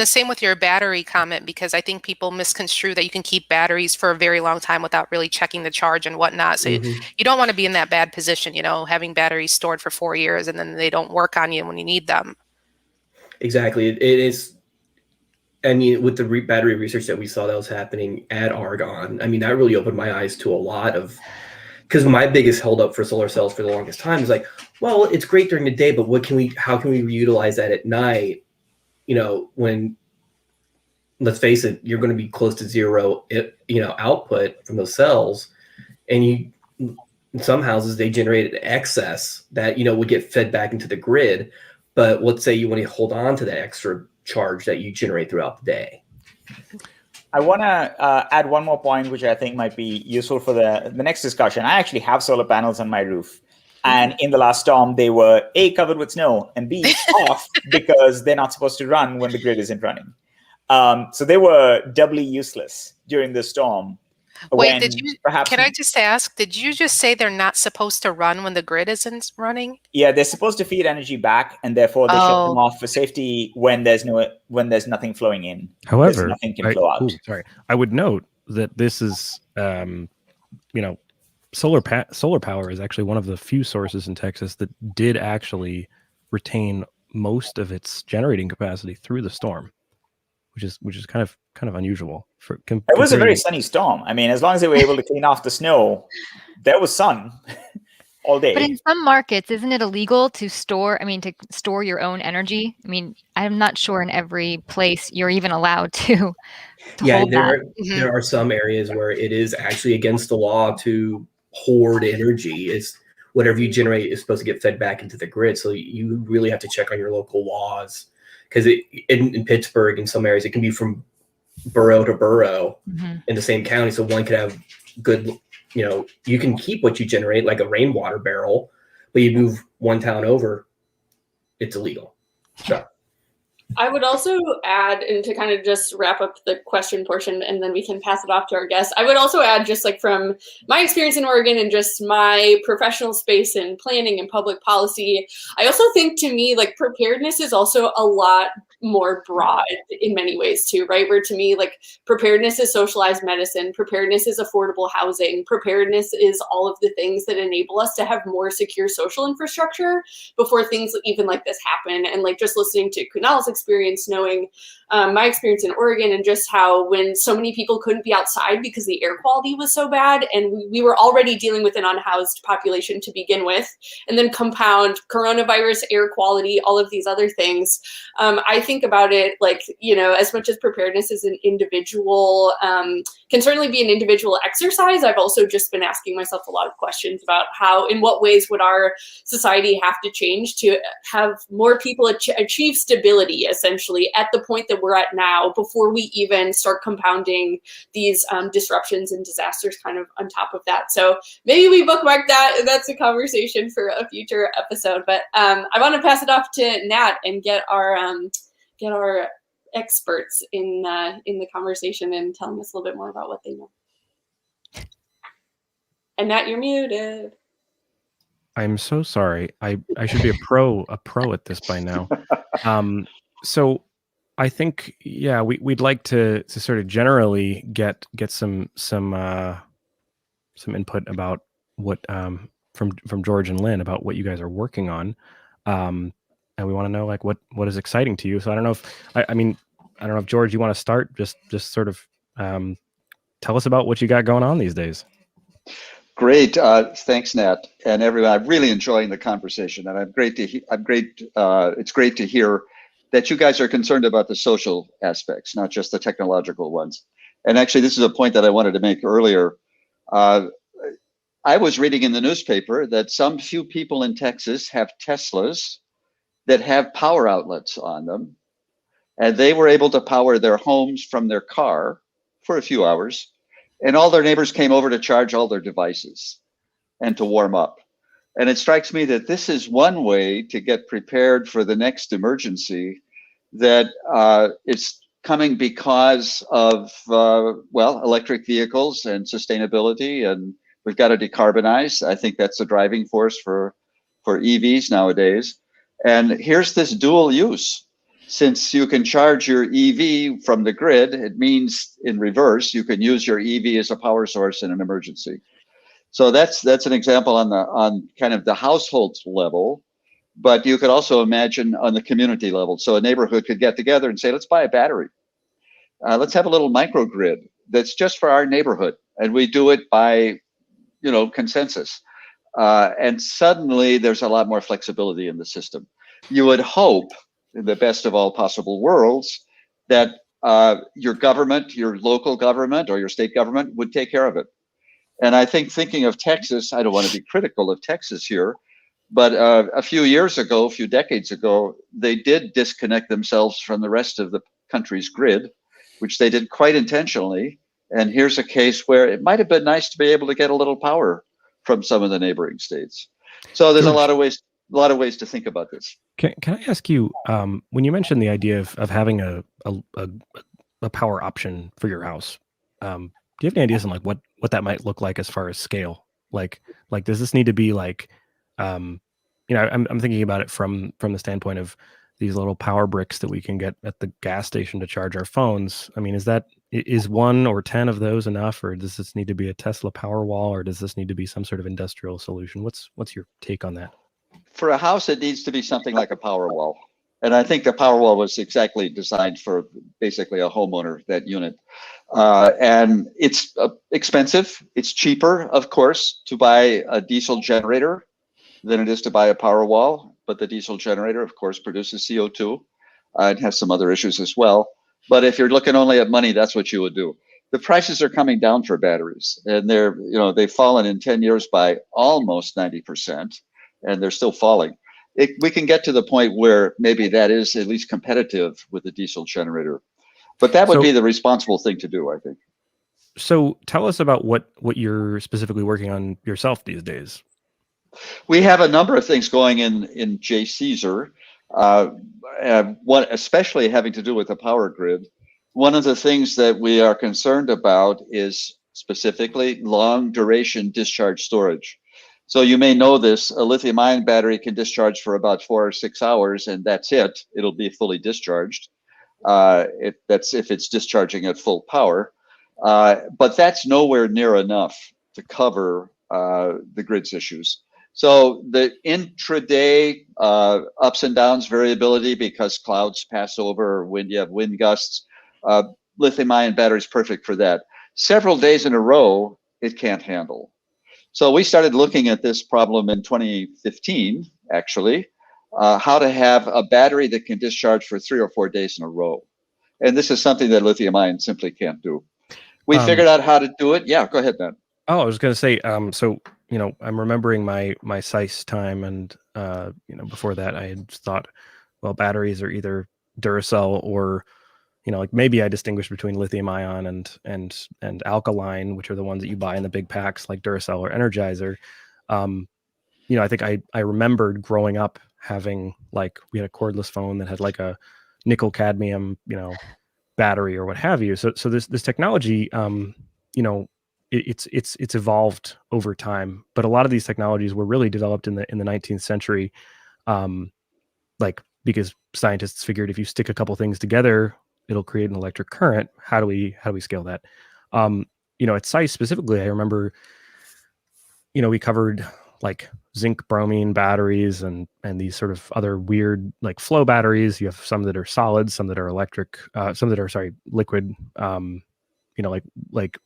same with your battery comment, because I think people misconstrue that you can keep batteries for a very long time without really checking the charge and whatnot. So you don't want to be in that bad position, having batteries stored for 4 years and then they don't work on you when you need them. Exactly. It is. I mean, with the battery research that we saw that was happening at Argonne, I mean, that really opened my eyes to a lot of, because my biggest holdup for solar cells for the longest time is like, well, it's great during the day, but how can we reutilize that at night? When, let's face it, you're going to be close to zero, output from those cells. And in some houses, they generated excess that, would get fed back into the grid. But let's say you want to hold on to that extra charge that you generate throughout the day. I want to add one more point, which I think might be useful for the next discussion. I actually have solar panels on my roof. And in the last storm, they were A, covered with snow, and B, off because they're not supposed to run when the grid isn't running. So they were doubly useless during the storm. Wait, can I just ask, did you just say they're not supposed to run when the grid isn't running? Yeah, they're supposed to feed energy back, and therefore they shut them off for safety when there's nothing flowing in. However, nothing can flow out. I would note that this is, solar power is actually one of the few sources in Texas that did actually retain most of its generating capacity through the storm, which is kind of unusual. It was a very sunny storm. I mean, as long as they were able to clean off the snow, there was sun all day. But in some markets, isn't it illegal to store your own energy? I mean, I'm not sure in every place you're even allowed to hold that. There are some areas where it is actually against the law to hoard energy. It's whatever you generate is supposed to get fed back into the grid. So you really have to check on your local laws, because in Pittsburgh, in some areas, it can be from borough to borough in the same county. So one could have good, you can keep what you generate, like a rainwater barrel, but you move one town over, it's illegal. So I would also add, and to kind of just wrap up the question portion, and then we can pass it off to our guests. I would also add, just like from my experience in Oregon and just my professional space in planning and public policy, I also think, to me, like, preparedness is also a lot more broad in many ways too, right? Where to me, like, preparedness is socialized medicine, preparedness is affordable housing, preparedness is all of the things that enable us to have more secure social infrastructure before things even like this happen. And like, just listening to Kunal's experience, knowing my experience in Oregon, and just how when so many people couldn't be outside because the air quality was so bad, and we were already dealing with an unhoused population to begin with, and then compound coronavirus, air quality, all of these other things. I think about it like, as much as preparedness is an individual, can certainly be an individual exercise, I've also just been asking myself a lot of questions about in what ways would our society have to change to have more people achieve stability, essentially, at the point that we're at now, before we even start compounding these disruptions and disasters kind of on top of that. So maybe we bookmark that, and that's a conversation for a future episode. But I want to pass it off to Nat and get our experts in the conversation and telling us a little bit more about what they know. And Nat, you're muted. I'm so sorry. I should be a pro at this by now. So I think, yeah, we'd like to sort of generally get some input about what from George and Lynn about what you guys are working on, and we want to know, like, what is exciting to you. So I don't know if I don't know if George, you want to start just sort of tell us about what you got going on these days. Great, thanks, Nat, and everyone. I'm really enjoying the conversation, and it's great to hear that you guys are concerned about the social aspects, not just the technological ones. And actually, this is a point that I wanted to make earlier. I was reading in the newspaper that some few people in Texas have Teslas that have power outlets on them, and they were able to power their homes from their car for a few hours, and all their neighbors came over to charge all their devices and to warm up. And it strikes me that this is one way to get prepared for the next emergency that it's coming because of, electric vehicles and sustainability, and we've got to decarbonize. I think that's the driving force for EVs nowadays. And here's this dual use. Since you can charge your EV from the grid, it means in reverse, you can use your EV as a power source in an emergency. So that's an example on kind of the household level, but you could also imagine on the community level. So a neighborhood could get together and say, let's buy a battery. Let's have a little microgrid that's just for our neighborhood. And we do it by, consensus. And suddenly there's a lot more flexibility in the system. You would hope, in the best of all possible worlds, that your government, your local government or your state government would take care of it. And I think thinking of Texas, I don't want to be critical of Texas here, but a few decades ago, they did disconnect themselves from the rest of the country's grid, which they did quite intentionally. And here's a case where it might have been nice to be able to get a little power from some of the neighboring states. So there's a lot of ways to think about this. Can I ask you, when you mentioned the idea of having a power option for your house, do you have any ideas on like what that might look like as far as scale? Like does this need to be like, I'm thinking about it from the standpoint of these little power bricks that we can get at the gas station to charge our phones. I mean, is 1 or 10 of those enough, or does this need to be a Tesla Powerwall, or does this need to be some sort of industrial solution? What's your take on that? For a house, it needs to be something like a Powerwall. And I think the Powerwall was exactly designed for basically a homeowner, that unit. And it's expensive. It's cheaper, of course, to buy a diesel generator than it is to buy a Powerwall. But the diesel generator, of course, produces CO2. It has some other issues as well. But if you're looking only at money, that's what you would do. The prices are coming down for batteries, and they've fallen in 10 years by almost 90%, and they're still falling. We can get to the point where maybe that is at least competitive with the diesel generator, but that would be the responsible thing to do, I think. So tell us about what you're specifically working on yourself these days. We have a number of things going in JCESR, one especially having to do with the power grid. One of the things that we are concerned about is specifically long duration discharge storage. So you may know this, a lithium-ion battery can discharge for about 4 or 6 hours, and that's it. It'll be fully discharged. That's if it's discharging at full power. But that's nowhere near enough to cover the grid's issues. So the intraday ups and downs variability, because clouds pass over, or you have wind gusts, lithium-ion battery is perfect for that. Several days in a row, it can't handle. So we started looking at this problem in 2015, actually, how to have a battery that can discharge for 3 or 4 days in a row. And this is something that lithium-ion simply can't do. We figured out how to do it. Yeah, go ahead, Nat. Oh, I was going to say, so, I'm remembering my SISE time, and, before that I had thought, well, batteries are either Duracell or, like maybe I distinguish between lithium ion and alkaline, which are the ones that you buy in the big packs like Duracell or Energizer. I think I remembered growing up having, like, we had a cordless phone that had like a nickel cadmium, battery or what have you. So this technology, it's evolved over time, but a lot of these technologies were really developed in the 19th century, because scientists figured if you stick a couple things together, it'll create an electric current. How do we scale that? At SISE specifically, I remember, we covered like zinc bromine batteries and these sort of other weird like flow batteries. You have some that are solid, some that are electric, some that are liquid.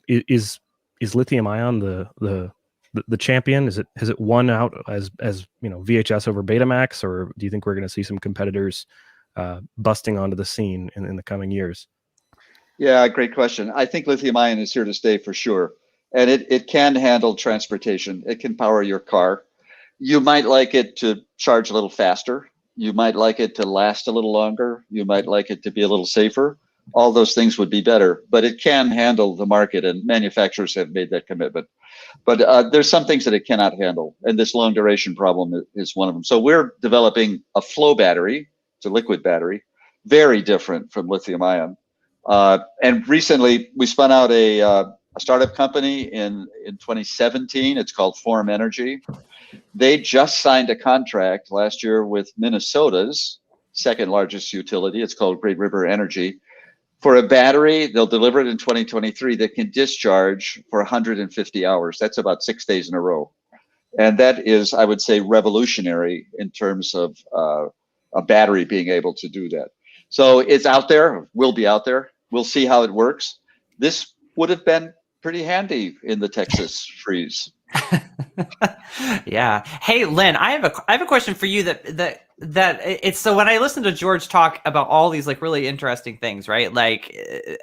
is lithium ion the champion? Has it won out as VHS over Betamax, or do you think we're going to see some competitors busting onto the scene in the coming years? Yeah, great question. I think lithium ion is here to stay for sure. And it can handle transportation. It can power your car. You might like it to charge a little faster. You might like it to last a little longer. You might like it to be a little safer. All those things would be better, but it can handle the market, and manufacturers have made that commitment. But there's some things that it cannot handle, and this long duration problem is one of them. So we're developing a flow battery. It's a liquid battery, very different from lithium ion. And recently we spun out a startup company in 2017. It's called Form Energy. They just signed a contract last year with Minnesota's second largest utility. It's called Great River Energy. For a battery, they'll deliver it in 2023 that can discharge for 150 hours. That's about 6 days in a row. And that is, I would say, revolutionary in terms of a battery being able to do that. So it's out there, will be out there. We'll see how it works. This would have been pretty handy in the Texas freeze. Yeah. Hey, Lynn, I have a question for you that it's, so when I listen to George talk about all these like really interesting things, right? Like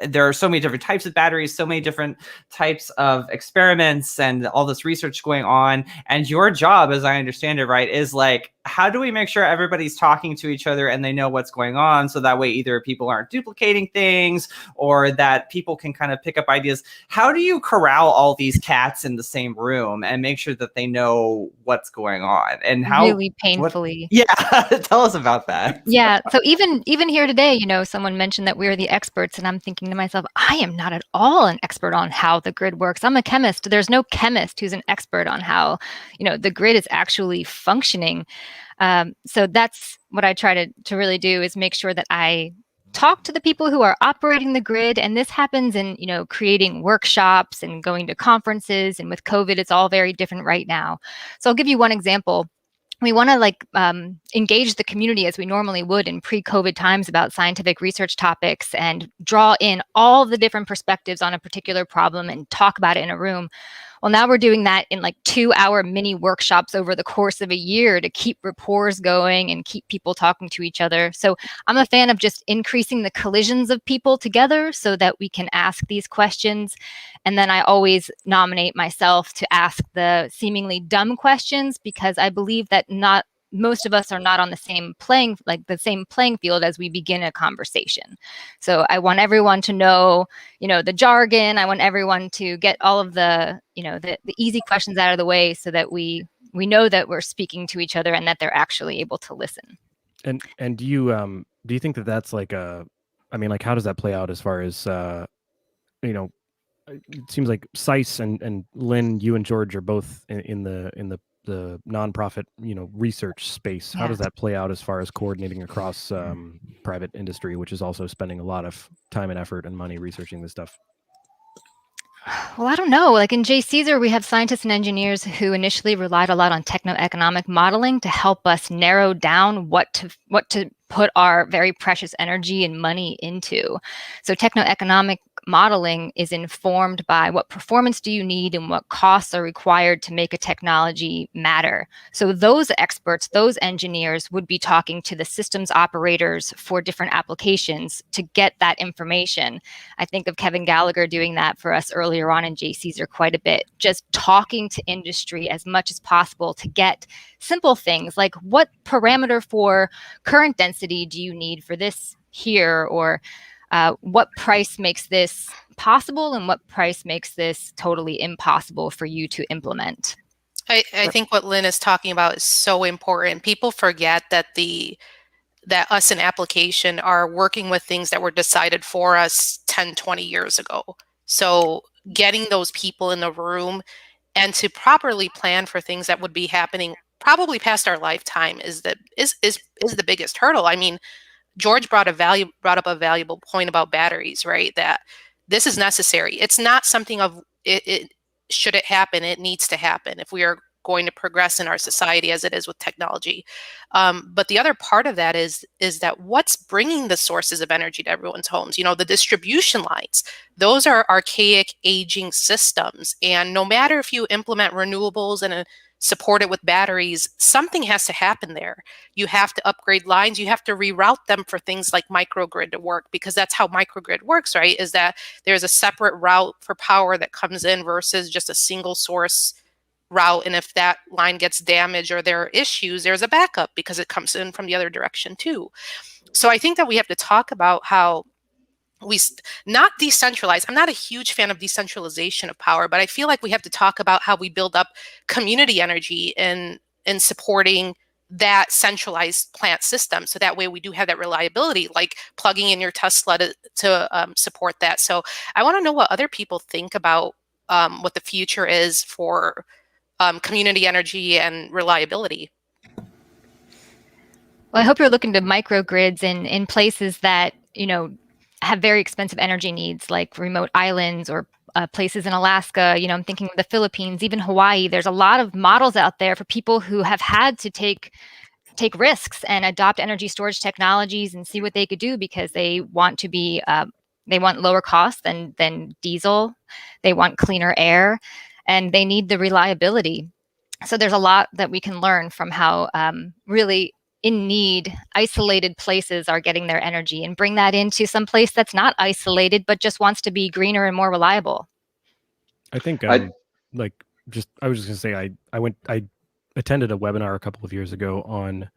there are so many different types of batteries, so many different types of experiments and all this research going on. And your job, as I understand it, right, is like, how do we make sure everybody's talking to each other and they know what's going on? So that way either people aren't duplicating things or that people can kind of pick up ideas. How do you corral all these cats in the same room and make sure that they know what's going on? And how really painfully. Tell us about that. Yeah. So even here today, someone mentioned that we're the experts, and I'm thinking to myself, I am not at all an expert on how the grid works. I'm a chemist. There's no chemist who's an expert on how, the grid is actually functioning. So that's what I try to really do, is make sure that I talk to the people who are operating the grid. And this happens in, creating workshops and going to conferences. And with COVID, it's all very different right now. So I'll give you one example. We want to engage the community as we normally would in pre-COVID times about scientific research topics and draw in all the different perspectives on a particular problem and talk about it in a room. Well, now we're doing that in 2-hour mini workshops over the course of a year to keep rapport going and keep people talking to each other. So I'm a fan of just increasing the collisions of people together so that we can ask these questions. And then I always nominate myself to ask the seemingly dumb questions, because I believe that most of us are not on the same playing field as we begin a conversation. So I want everyone to know, the jargon. I want everyone to get all of the easy questions out of the way so that we know that we're speaking to each other and that they're actually able to listen. And do you think that that's how does that play out as far as, it seems like SISE and Lynn, you and George are both in the nonprofit, research space. How does that play out as far as coordinating across private industry, which is also spending a lot of time and effort and money researching this stuff? Well, I don't know. In JCESR, we have scientists and engineers who initially relied a lot on techno-economic modeling to help us narrow down what to put our very precious energy and money into. So techno-economic modeling is informed by what performance do you need and what costs are required to make a technology matter. So those experts, those engineers would be talking to the systems operators for different applications to get that information. I think of Kevin Gallagher doing that for us earlier on in JCESR quite a bit, just talking to industry as much as possible to get simple things like what parameter for current density do you need for this here, or what price makes this possible and what price makes this totally impossible for you to implement. I think what Lynn is talking about is so important. People forget that that us in application are working with things that were decided for us 10, 20 years ago. So getting those people in the room and to properly plan for things that would be happening probably past our lifetime is the biggest hurdle. I mean, George brought up a valuable point about batteries, right? That this is necessary. It's not something of it should it happen, it needs to happen. If we are going to progress in our society as it is with technology. But the other part of that is that what's bringing the sources of energy to everyone's homes? You know, the distribution lines, those are archaic, aging systems. And no matter if you implement renewables and support it with batteries, something has to happen there. You have to upgrade lines. You have to reroute them for things like microgrid to work, because that's how microgrid works, right? Is that there's a separate route for power that comes in versus just a single source route. And if that line gets damaged or there are issues, there's a backup because it comes in from the other direction too. So I think that we have to talk about how not decentralize. I'm not a huge fan of decentralization of power, but I feel like we have to talk about how we build up community energy in supporting that centralized plant system. So that way we do have that reliability, like plugging in your Tesla to support that. So I want to know what other people think about what the future is for community energy and reliability. Well, I hope you're looking to microgrids in places that, you know, have very expensive energy needs, like remote islands or places in Alaska. You know, I'm thinking of the Philippines, even Hawaii. There's a lot of models out there for people who have had to take risks and adopt energy storage technologies and see what they could do, because they want to be they want lower costs than diesel. They want cleaner air, and they need the reliability. So there's a lot that we can learn from how really in need, isolated places are getting their energy, and bring that into some place that's not isolated, but just wants to be greener and more reliable. I think I was just going to say, I attended a webinar a couple of years ago on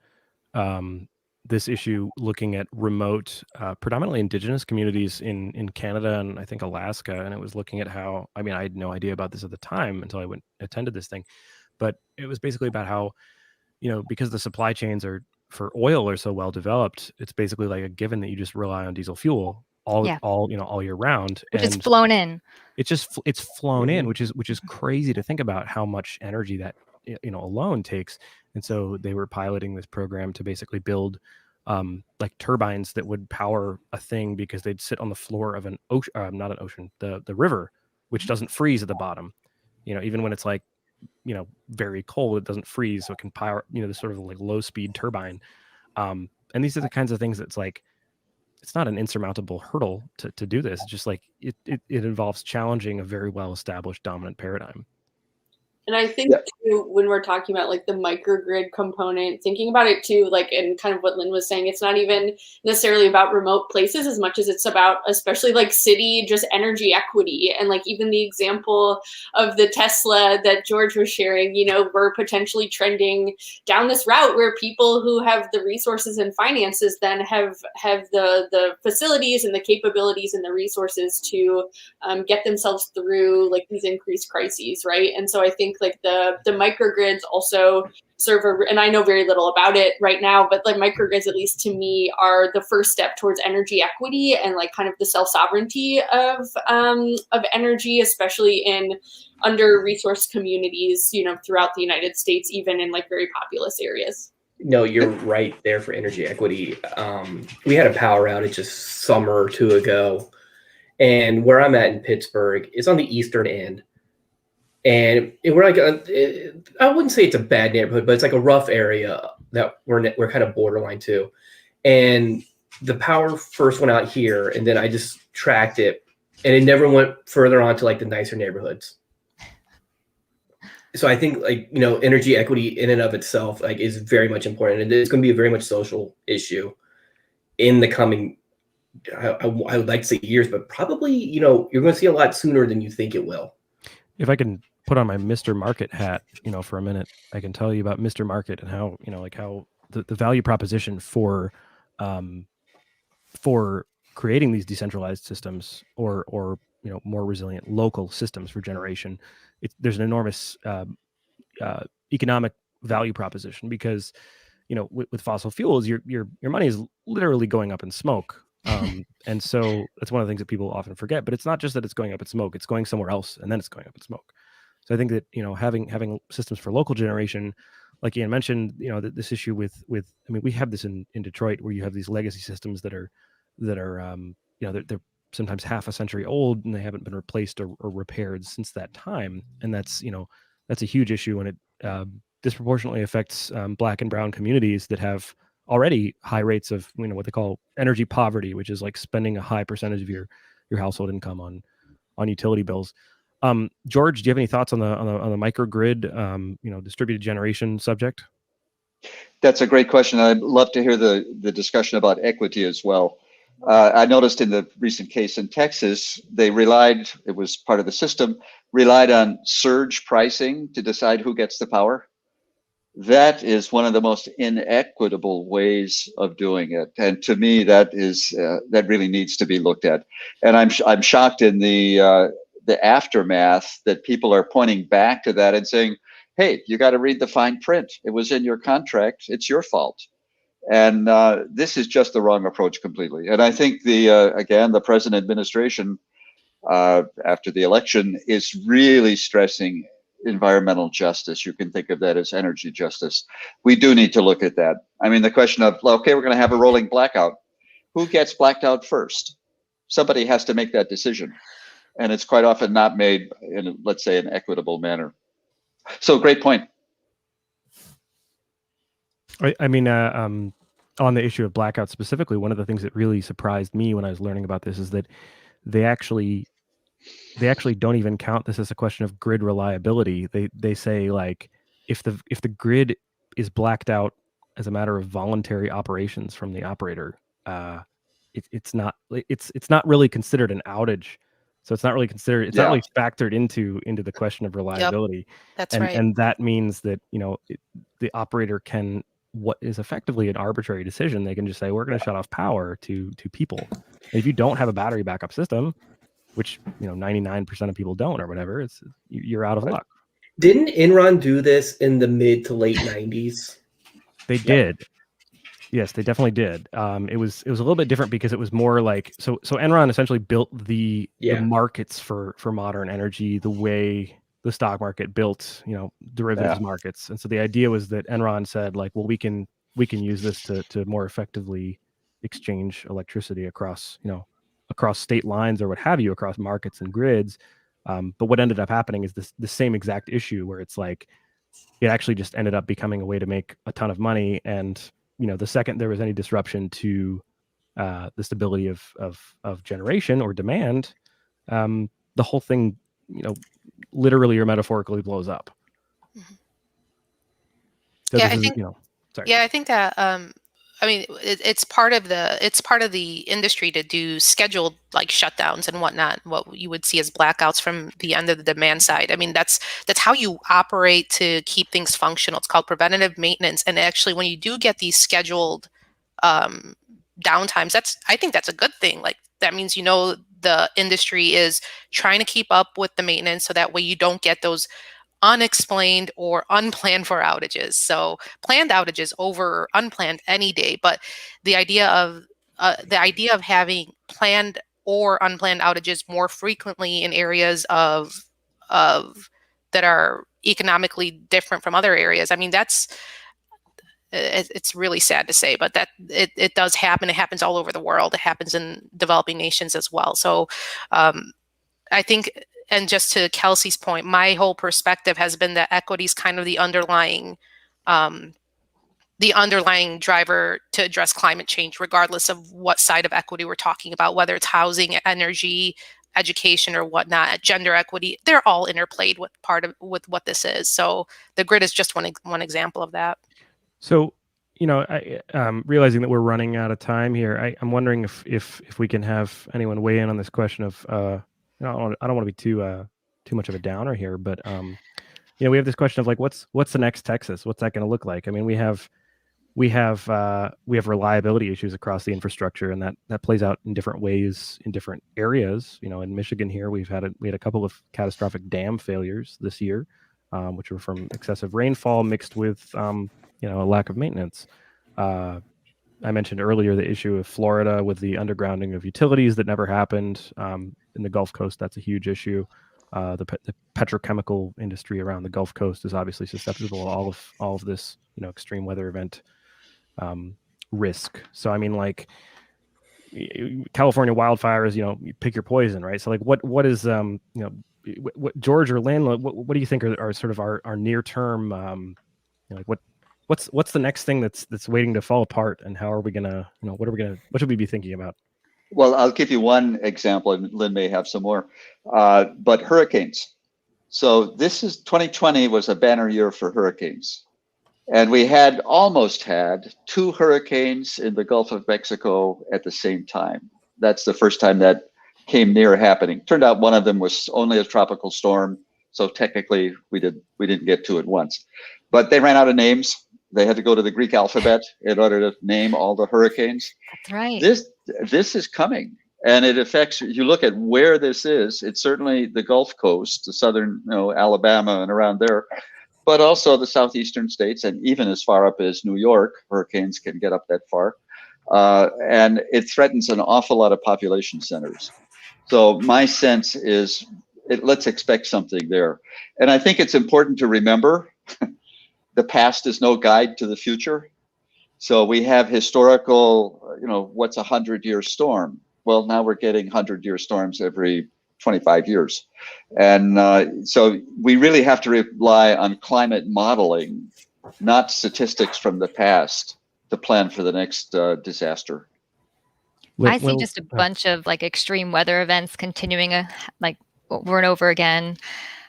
this issue, looking at remote, predominantly indigenous communities in Canada and I think Alaska. And it was looking at how, I mean, I had no idea about this at the time until I attended this thing, but it was basically about how, you know, because the supply chains for oil are so well developed, it's basically like a given that you just rely on diesel fuel all year round. Which is flown in. It's flown in, which is crazy to think about how much energy that, you know, alone takes. And so they were piloting this program to basically build like turbines that would power a thing, because they'd sit on the floor of an ocean, not an ocean, the river, which doesn't freeze at the bottom. You know, even when it's like, you know, very cold, it doesn't freeze, so it can power, you know, this sort of like low speed turbine. And these are the kinds of things that's like, it's not an insurmountable hurdle to do this. It's just like it involves challenging a very well established dominant paradigm. And I think too, when we're talking about like the microgrid component, thinking about it too, like, and kind of what Lynn was saying, it's not even necessarily about remote places as much as it's about, especially like city, just energy equity. And like even the example of the Tesla that George was sharing, you know, we're potentially trending down this route where people who have the resources and finances then have the facilities and the capabilities and the resources to get themselves through like these increased crises, right? And so I think like the microgrids also serve and I know very little about it right now, but like microgrids, at least to me, are the first step towards energy equity and like kind of the self-sovereignty of energy, especially in under-resourced communities, you know, throughout the United States, even in like very populous areas. No, you're right there for energy equity. We had a power outage a summer or two ago, and where I'm at in Pittsburgh, it's on the eastern end. And we're like, I wouldn't say it's a bad neighborhood, but it's like a rough area that we're kind of borderline to. And the power first went out here, and then I just tracked it, and it never went further on to like the nicer neighborhoods. So I think like, you know, energy equity in and of itself like is very much important, and it's going to be a very much social issue in the coming, I would like to say years, but probably, you know, you're going to see a lot sooner than you think it will. If I can put on my Mr. Market hat, you know, for a minute, I can tell you about Mr. Market and how, you know, like how the value proposition for creating these decentralized systems or you know, more resilient local systems for generation. There's an enormous economic value proposition, because, you know, with fossil fuels, your money is literally going up in smoke. And so that's one of the things that people often forget, but it's not just that it's going up in smoke, it's going somewhere else and then it's going up in smoke. So I think that, you know, having systems for local generation, like Ian mentioned, you know, this issue with, I mean, we have this in Detroit, where you have these legacy systems that are, you know, they're sometimes half a century old, and they haven't been replaced or repaired since that time. And that's, you know, that's a huge issue, and disproportionately affects Black and brown communities that have already high rates of what they call energy poverty, which is like spending a high percentage of your household income on utility bills. George, do you have any thoughts on the microgrid, distributed generation subject? That's a great question. I'd love to hear the discussion about equity as well. I noticed in the recent case in Texas, they it was part of the system, relied on surge pricing to decide who gets the power. That is one of the most inequitable ways of doing it, and to me, that really needs to be looked at. And I'm shocked in the aftermath that people are pointing back to that and saying, "Hey, you got to read the fine print. It was in your contract. It's your fault." And this is just the wrong approach completely. And I think the present administration after the election is really stressing environmental justice. You can think of that as energy justice. We do need to look at that. I mean, the question of, okay, we're going to have a rolling blackout. Who gets blacked out first? Somebody has to make that decision. And it's quite often not made in, let's say, an equitable manner. So great point. I mean, on the issue of blackouts specifically, one of the things that really surprised me when I was learning about this is that they actually don't even count this as a question of grid reliability. They say, like, if the grid is blacked out as a matter of voluntary operations from the operator, it's not really considered an outage. So it's not really considered. It's not really factored into the question of reliability. Yep, that's right. right. And that means that the operator can, what is effectively an arbitrary decision, they can just say, we're going to shut off power to people. And if you don't have a battery backup system, which 99% of people don't or whatever, you're out of luck. Didn't Enron do this in the mid to late 90s? They did. Yes, they definitely did. It was a little bit different because it was more like, so Enron essentially built the markets for modern energy the way the stock market built derivatives markets. And so the idea was that Enron said, like, well, we can use this to more effectively exchange electricity across state lines or what have you, across markets and grids. But what ended up happening is the same exact issue where it's like, it actually just ended up becoming a way to make a ton of money. And, the second there was any disruption to the stability of generation or demand, the whole thing, literally or metaphorically blows up. Mm-hmm. So I think that, it's part of the industry to do scheduled like shutdowns and whatnot, what you would see as blackouts from the end of the demand side. I mean, that's how you operate to keep things functional. It's called preventative maintenance. And actually, when you do get these scheduled downtimes, I think that's a good thing. Like, that means the industry is trying to keep up with the maintenance, so that way you don't get those unexplained or unplanned for outages. So planned outages over unplanned any day, but the idea of having planned or unplanned outages more frequently in areas of that are economically different from other areas. I mean, it's really sad to say, but that it does happen. It happens all over the world. It happens in developing nations as well. So I think, and just to Kelsey's point, my whole perspective has been that equity is kind of the underlying driver to address climate change, regardless of what side of equity we're talking about, whether it's housing, energy, education, or whatnot. Gender equity, they're all interplayed with what this is. So the grid is just one example of that. So, I realizing that we're running out of time here, I'm wondering if we can have anyone weigh in on this question of I don't want to be too much of a downer here, but we have this question of, like, what's the next Texas? What's that going to look like? I mean, we have reliability issues across the infrastructure, and that plays out in different ways in different areas. In Michigan here, we had a couple of catastrophic dam failures this year, which were from excessive rainfall mixed with a lack of maintenance. I mentioned earlier the issue of Florida with the undergrounding of utilities that never happened. In the Gulf Coast, that's a huge issue. The petrochemical industry around the Gulf Coast is obviously susceptible to all of this, extreme weather event risk. So, I mean, like, California wildfires, you pick your poison, right? So, like, what is what George or Lynn, what do you think are sort of our near term, like what's the next thing that's waiting to fall apart, and how are we gonna, what should we be thinking about? Well, I'll give you one example, and Lynn may have some more, but hurricanes. So 2020 was a banner year for hurricanes. And we almost had 2 hurricanes in the Gulf of Mexico at the same time. That's the first time that came near happening. Turned out one of them was only a tropical storm, so technically we didn't get 2 at once. But they ran out of names. They had to go to the Greek alphabet in order to name all the hurricanes. That's right. This is coming, and it affects. You look at where this is. It's certainly the Gulf Coast, the southern, Alabama and around there, but also the southeastern states, and even as far up as New York, hurricanes can get up that far. And it threatens an awful lot of population centers. So my sense is, let's expect something there. And I think it's important to remember, the past is no guide to the future. So we have historical, what's a 100-year storm? Well, now we're getting 100-year storms every 25 years. And so we really have to rely on climate modeling, not statistics from the past, to plan for the next disaster. I see just a bunch of like extreme weather events continuing like over and over again.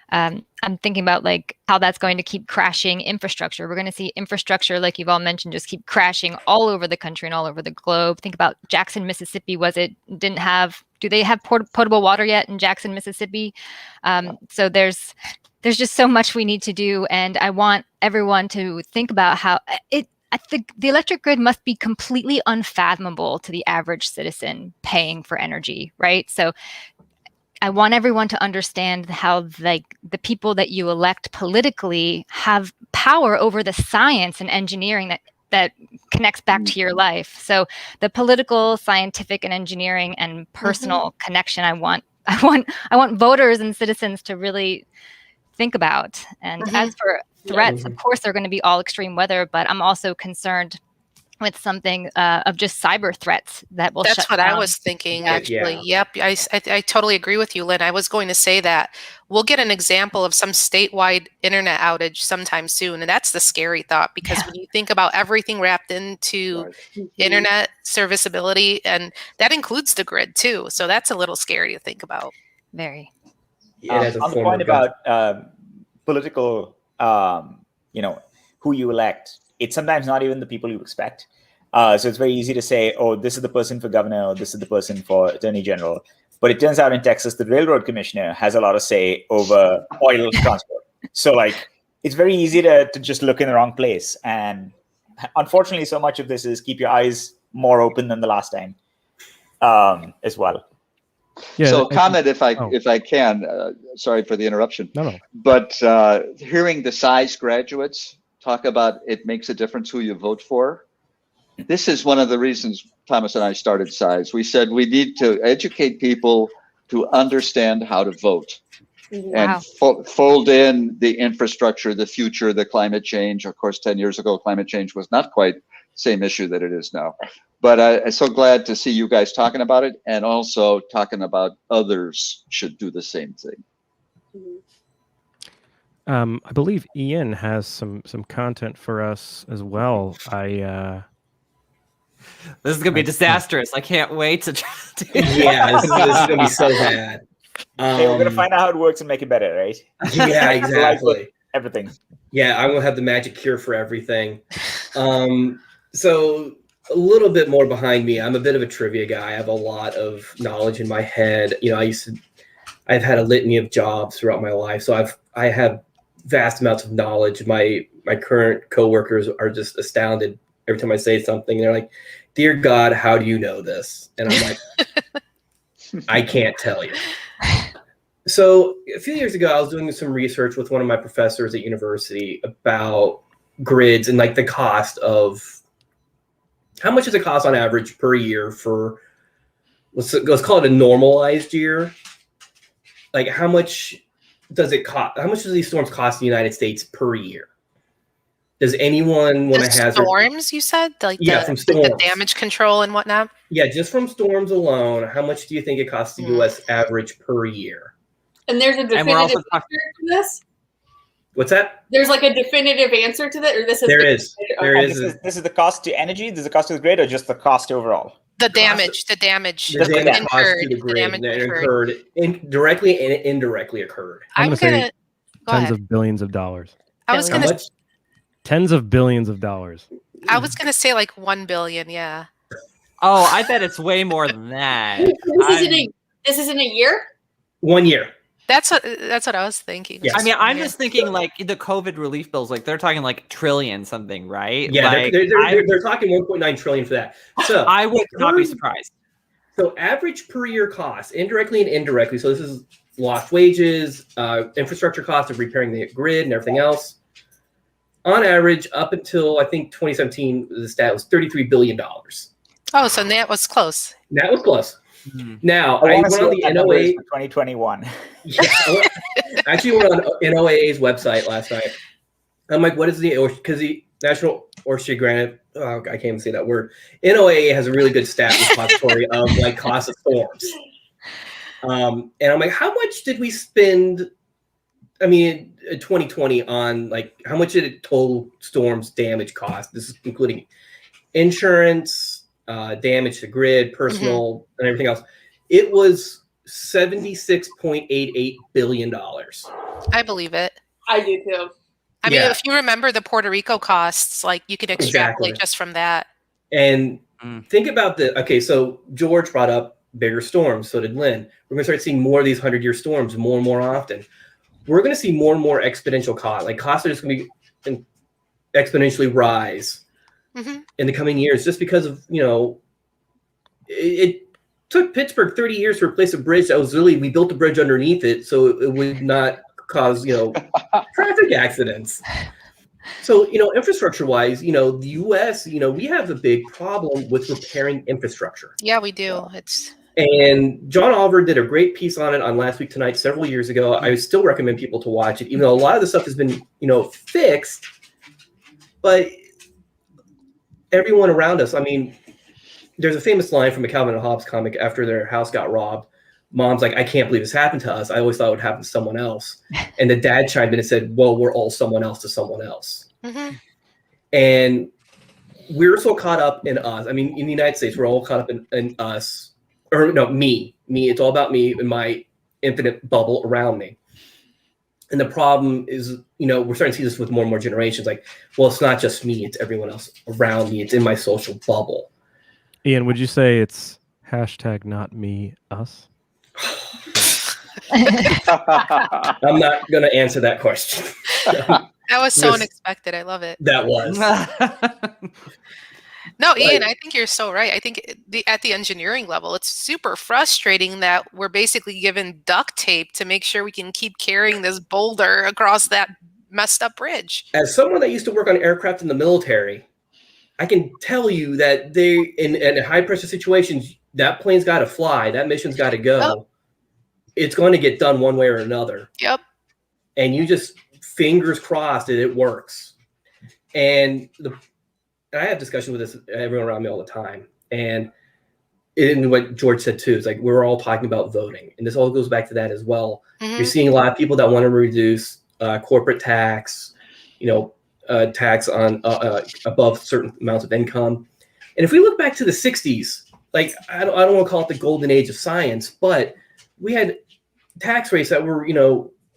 I'm thinking about like how that's going to keep crashing infrastructure. We're going to see infrastructure, like you've all mentioned, just keep crashing all over the country and all over the globe. Think about Jackson, Mississippi. Do they have potable water yet in Jackson, Mississippi? So there's just so much we need to do. And I want everyone to think about how I think the electric grid must be completely unfathomable to the average citizen paying for energy, right? So I want everyone to understand how like the people that you elect politically have power over the science and engineering that connects back to your life. So the political, scientific, and engineering and personal connection I want voters and citizens to really think about. And as for threats, of course, they're going to be all extreme weather, but I'm also concerned with something of just cyber threats that will shut down. That's what I was thinking, actually. Yeah. Yep. I totally agree with you, Lynn. I was going to say that we'll get an example of some statewide internet outage sometime soon. And that's the scary thought, because when you think about everything wrapped into internet serviceability, and that includes the grid too. So that's a little scary to think about. Very. On the point about political, who you elect, it's sometimes not even the people you expect. So it's very easy to say, oh, this is the person for governor, or this is the person for attorney general. But it turns out in Texas, the railroad commissioner has a lot of say over oil transport. So like, it's very easy to just look in the wrong place. And unfortunately, so much of this is keep your eyes more open than the last time as well. Yeah, so comment if I can. Sorry for the interruption. No. But hearing the SISE graduates talk about it makes a difference who you vote for. This is one of the reasons Thomas and I started SISE. We said we need to educate people to understand how to vote and fold in the infrastructure, the future, the climate change. Of course, 10 years ago, climate change was not quite the same issue that it is now. But I'm so glad to see you guys talking about it, and also talking about others should do the same thing. I believe Ian has some content for us as well. This is gonna be disastrous. I can't wait to try to. Yeah, this is gonna be so bad. Hey, we're gonna find out how it works and make it better, right? Yeah, exactly. Everything. Yeah, I'm gonna have the magic cure for everything. So a little bit more behind me. I'm a bit of a trivia guy. I have a lot of knowledge in my head. I've had a litany of jobs throughout my life, so I have vast amounts of knowledge. My current coworkers are just astounded every time I say something. They're like, "Dear God, how do you know this?" And I'm like, I can't tell you. So a few years ago, I was doing some research with one of my professors at university about grids and like the cost of how much does it cost on average per year for, let's call it a normalized year. Like how much does it cost? How much do these storms cost the United States per year? Does anyone want to hazard? Storms, you said? From storms. The damage control and whatnot? Yeah, just from storms alone, how much do you think it costs the U.S. average per year? And there's a And we're definitive also answer talking. to this? What's that? There's like a definitive answer to that? Or this is There is. There Okay. is. This is the cost to energy. This is the cost to the grid, or just the cost overall? The damage, the damage The damage incurred, caused to the the grid damage that incurred. occurred directly and indirectly occurred. I'm I'm gonna say gonna go Tens ahead. of billions of dollars. I was How gonna much? Tens of billions of dollars. say like 1 billion. Yeah. Oh, I bet it's way more than that. This is in a year? 1 year. That's what I was thinking. Yes. I mean, I'm Yeah. just thinking like the COVID relief bills, like they're talking like trillion something, right? Yeah, like, they're talking 1.9 trillion for that. So I would not be surprised. So average per year costs, indirectly and indirectly. So this is lost wages, infrastructure costs of repairing the grid and everything else. On average, up until I think 2017, the stat was $33 billion. Oh, so that was close. That was close. Mhm. Now, I I want to went see on what the that number is NOA. for 2021. Yeah, actually went on NOAA's website last night. I'm like, what is because the National Oceanographic, I can't even say that word. NOAA has a really good stat repository of like cost of storms. And I'm like, how much did we spend? I mean, in 2020 on like, how much did it total storms damage cost? This is including insurance, damage to grid, personal, and everything else. It was $76.88 billion. I believe it. I do too. I mean, Yeah. if you remember the Puerto Rico costs, like you can extrapolate Exactly. just from that. And Mm. think about okay, so George brought up bigger storms. So did Lynn. We're going to start seeing more of these 100-year storms more and more often. We're going to see more and more exponential costs. Like costs are just going to be exponentially rise in the coming years just because of, it took Pittsburgh 30 years to replace a bridge that was we built a bridge underneath it so it would not cause, traffic accidents. So, infrastructure wise, the US, we have a big problem with repairing infrastructure. Yeah, we do. And John Oliver did a great piece on it on Last Week Tonight several years ago. I still recommend people to watch it, even though a lot of the stuff has been, fixed. But everyone around us, I mean, there's a famous line from a Calvin and Hobbes comic after their house got robbed. Mom's like, I can't believe this happened to us. I always thought it would happen to someone else. And the dad chimed in and said, well, we're all someone else to someone else. And we're so caught up in us. I mean, in the United States, we're all caught up in us. Or no, me. It's all about me and my infinite bubble around me. And the problem is, we're starting to see this with more and more generations. Like, well, it's not just me. It's everyone else around me. It's in my social bubble. Ian, would you say it's hashtag not me, us? I'm not going to answer that question. That was so Yes. unexpected. I love it. That was. No, Ian, I think you're so right. I think at the engineering level, it's super frustrating that we're basically given duct tape to make sure we can keep carrying this boulder across that messed up bridge. As someone that used to work on aircraft in the military, I can tell you that in high pressure situations, that plane's got to fly. That mission's got to go. Oh. It's going to get done one way or another. Yep. And you just fingers crossed that it works. And I have discussions with everyone around me all the time. And what George said too, is like, we're all talking about voting. And this all goes back to that as well. You're seeing a lot of people that want to reduce corporate tax, tax on above certain amounts of income. And if we look back to the 60s, like, I don't want to call it the golden age of science, but we had tax rates that were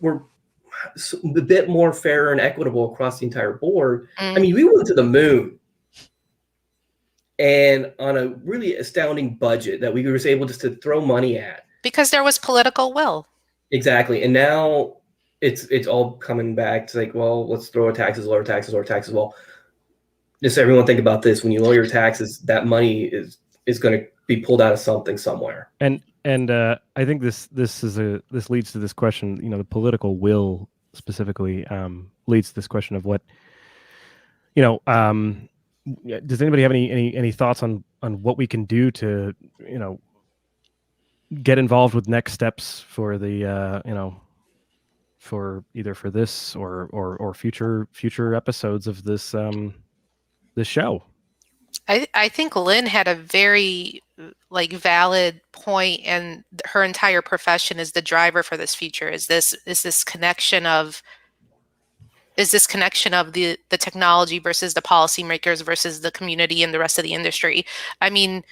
a bit more fair and equitable across the entire board. I mean, we went to the moon. And on a really astounding budget that we were able just to throw money at. Because there was political will. Exactly. And now it's all coming back to like, well, let's throw taxes, lower taxes, lower taxes. Well, just everyone think about this. When you lower your taxes, that money is going to be pulled out of something somewhere. And I think this leads to this question. The political will specifically leads to this question of what does anybody have any thoughts on what we can do to get involved with next steps for the for either for this or future episodes of this this show? I think Lynn had a very valid point, and her entire profession is the driver for this future. Is this connection of the technology versus the policymakers versus the community and the rest of the industry. I mean,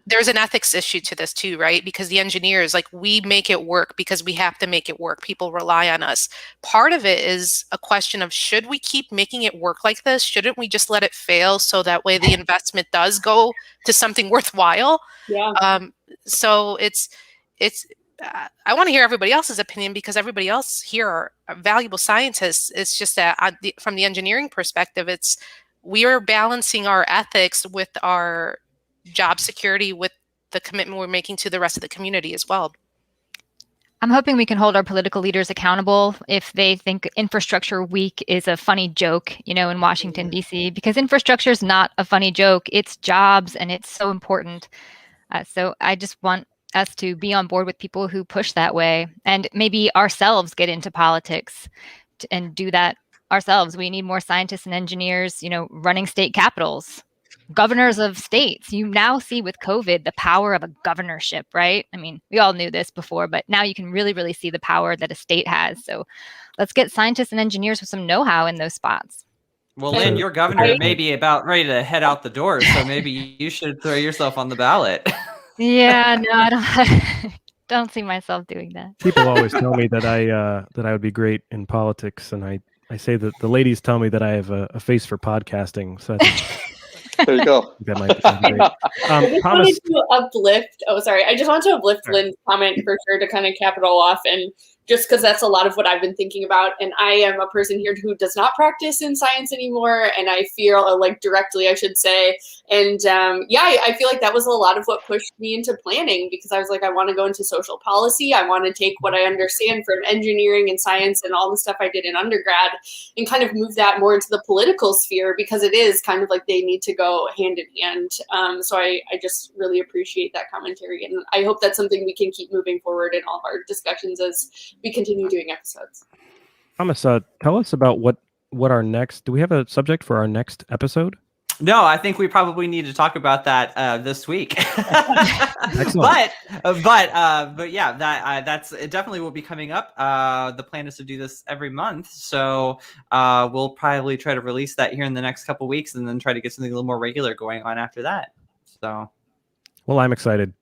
there's an ethics issue to this too, right? Because the engineers, we make it work because we have to make it work. People rely on us. Part of it is a question of, should we keep making it work like this? Shouldn't we just let it fail so that way the investment does go to something worthwhile? Yeah. So it's I want to hear everybody else's opinion, because everybody else here are valuable scientists. It's just that from the engineering perspective, we are balancing our ethics with our job security, with the commitment we're making to the rest of the community as well. I'm hoping we can hold our political leaders accountable if they think Infrastructure Week is a funny joke, in Washington, D.C., because infrastructure is not a funny joke. It's jobs, and it's so important. So I just want us to be on board with people who push that way, and maybe ourselves get into politics and do that ourselves. We need more scientists and engineers, running state capitals, governors of states. You now see with COVID the power of a governorship, right? I mean, we all knew this before, but now you can really, really see the power that a state has. So let's get scientists and engineers with some know-how in those spots. Well, Lynn, your governor may be about ready to head out the door, so maybe you should throw yourself on the ballot. Yeah, no, I don't see myself doing that. People always tell me that I would be great in politics, and I say that the ladies tell me that I have a face for podcasting. So there you go. That might be great. I just want to uplift Lynn's comment for sure, to kind of cap it all off, and just because that's a lot of what I've been thinking about. And I am a person here who does not practice in science anymore, and I feel directly, I should say. And I feel like that was a lot of what pushed me into planning, because I was like, I want to go into social policy. I want to take what I understand from engineering and science and all the stuff I did in undergrad and kind of move that more into the political sphere, because it is kind of they need to go hand in hand. So I just really appreciate that commentary, and I hope that's something we can keep moving forward in all of our discussions as we continue doing episodes. Thomas, tell us about what our next. Do we have a subject for our next episode? No, I think we probably need to talk about that this week. Excellent. But yeah, that's it definitely will be coming up. The plan is to do this every month, so we'll probably try to release that here in the next couple weeks, and then try to get something a little more regular going on after that. So, well, I'm excited.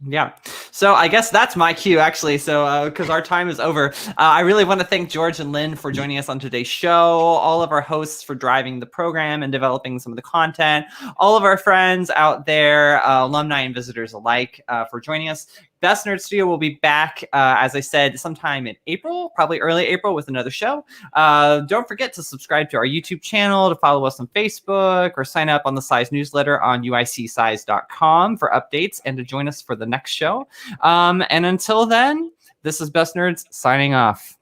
Yeah. So I guess that's my cue, actually. So because our time is over, I really want to thank George and Lynn for joining us on today's show, all of our hosts for driving the program and developing some of the content, all of our friends out there, alumni and visitors alike, for joining us. Best Nerd Studio will be back, as I said, sometime in April, probably early April, with another show. Don't forget to subscribe to our YouTube channel, to follow us on Facebook, or sign up on the SISE newsletter on uicscience.com for updates, and to join us for the next show. And until then, this is Best Nerds signing off.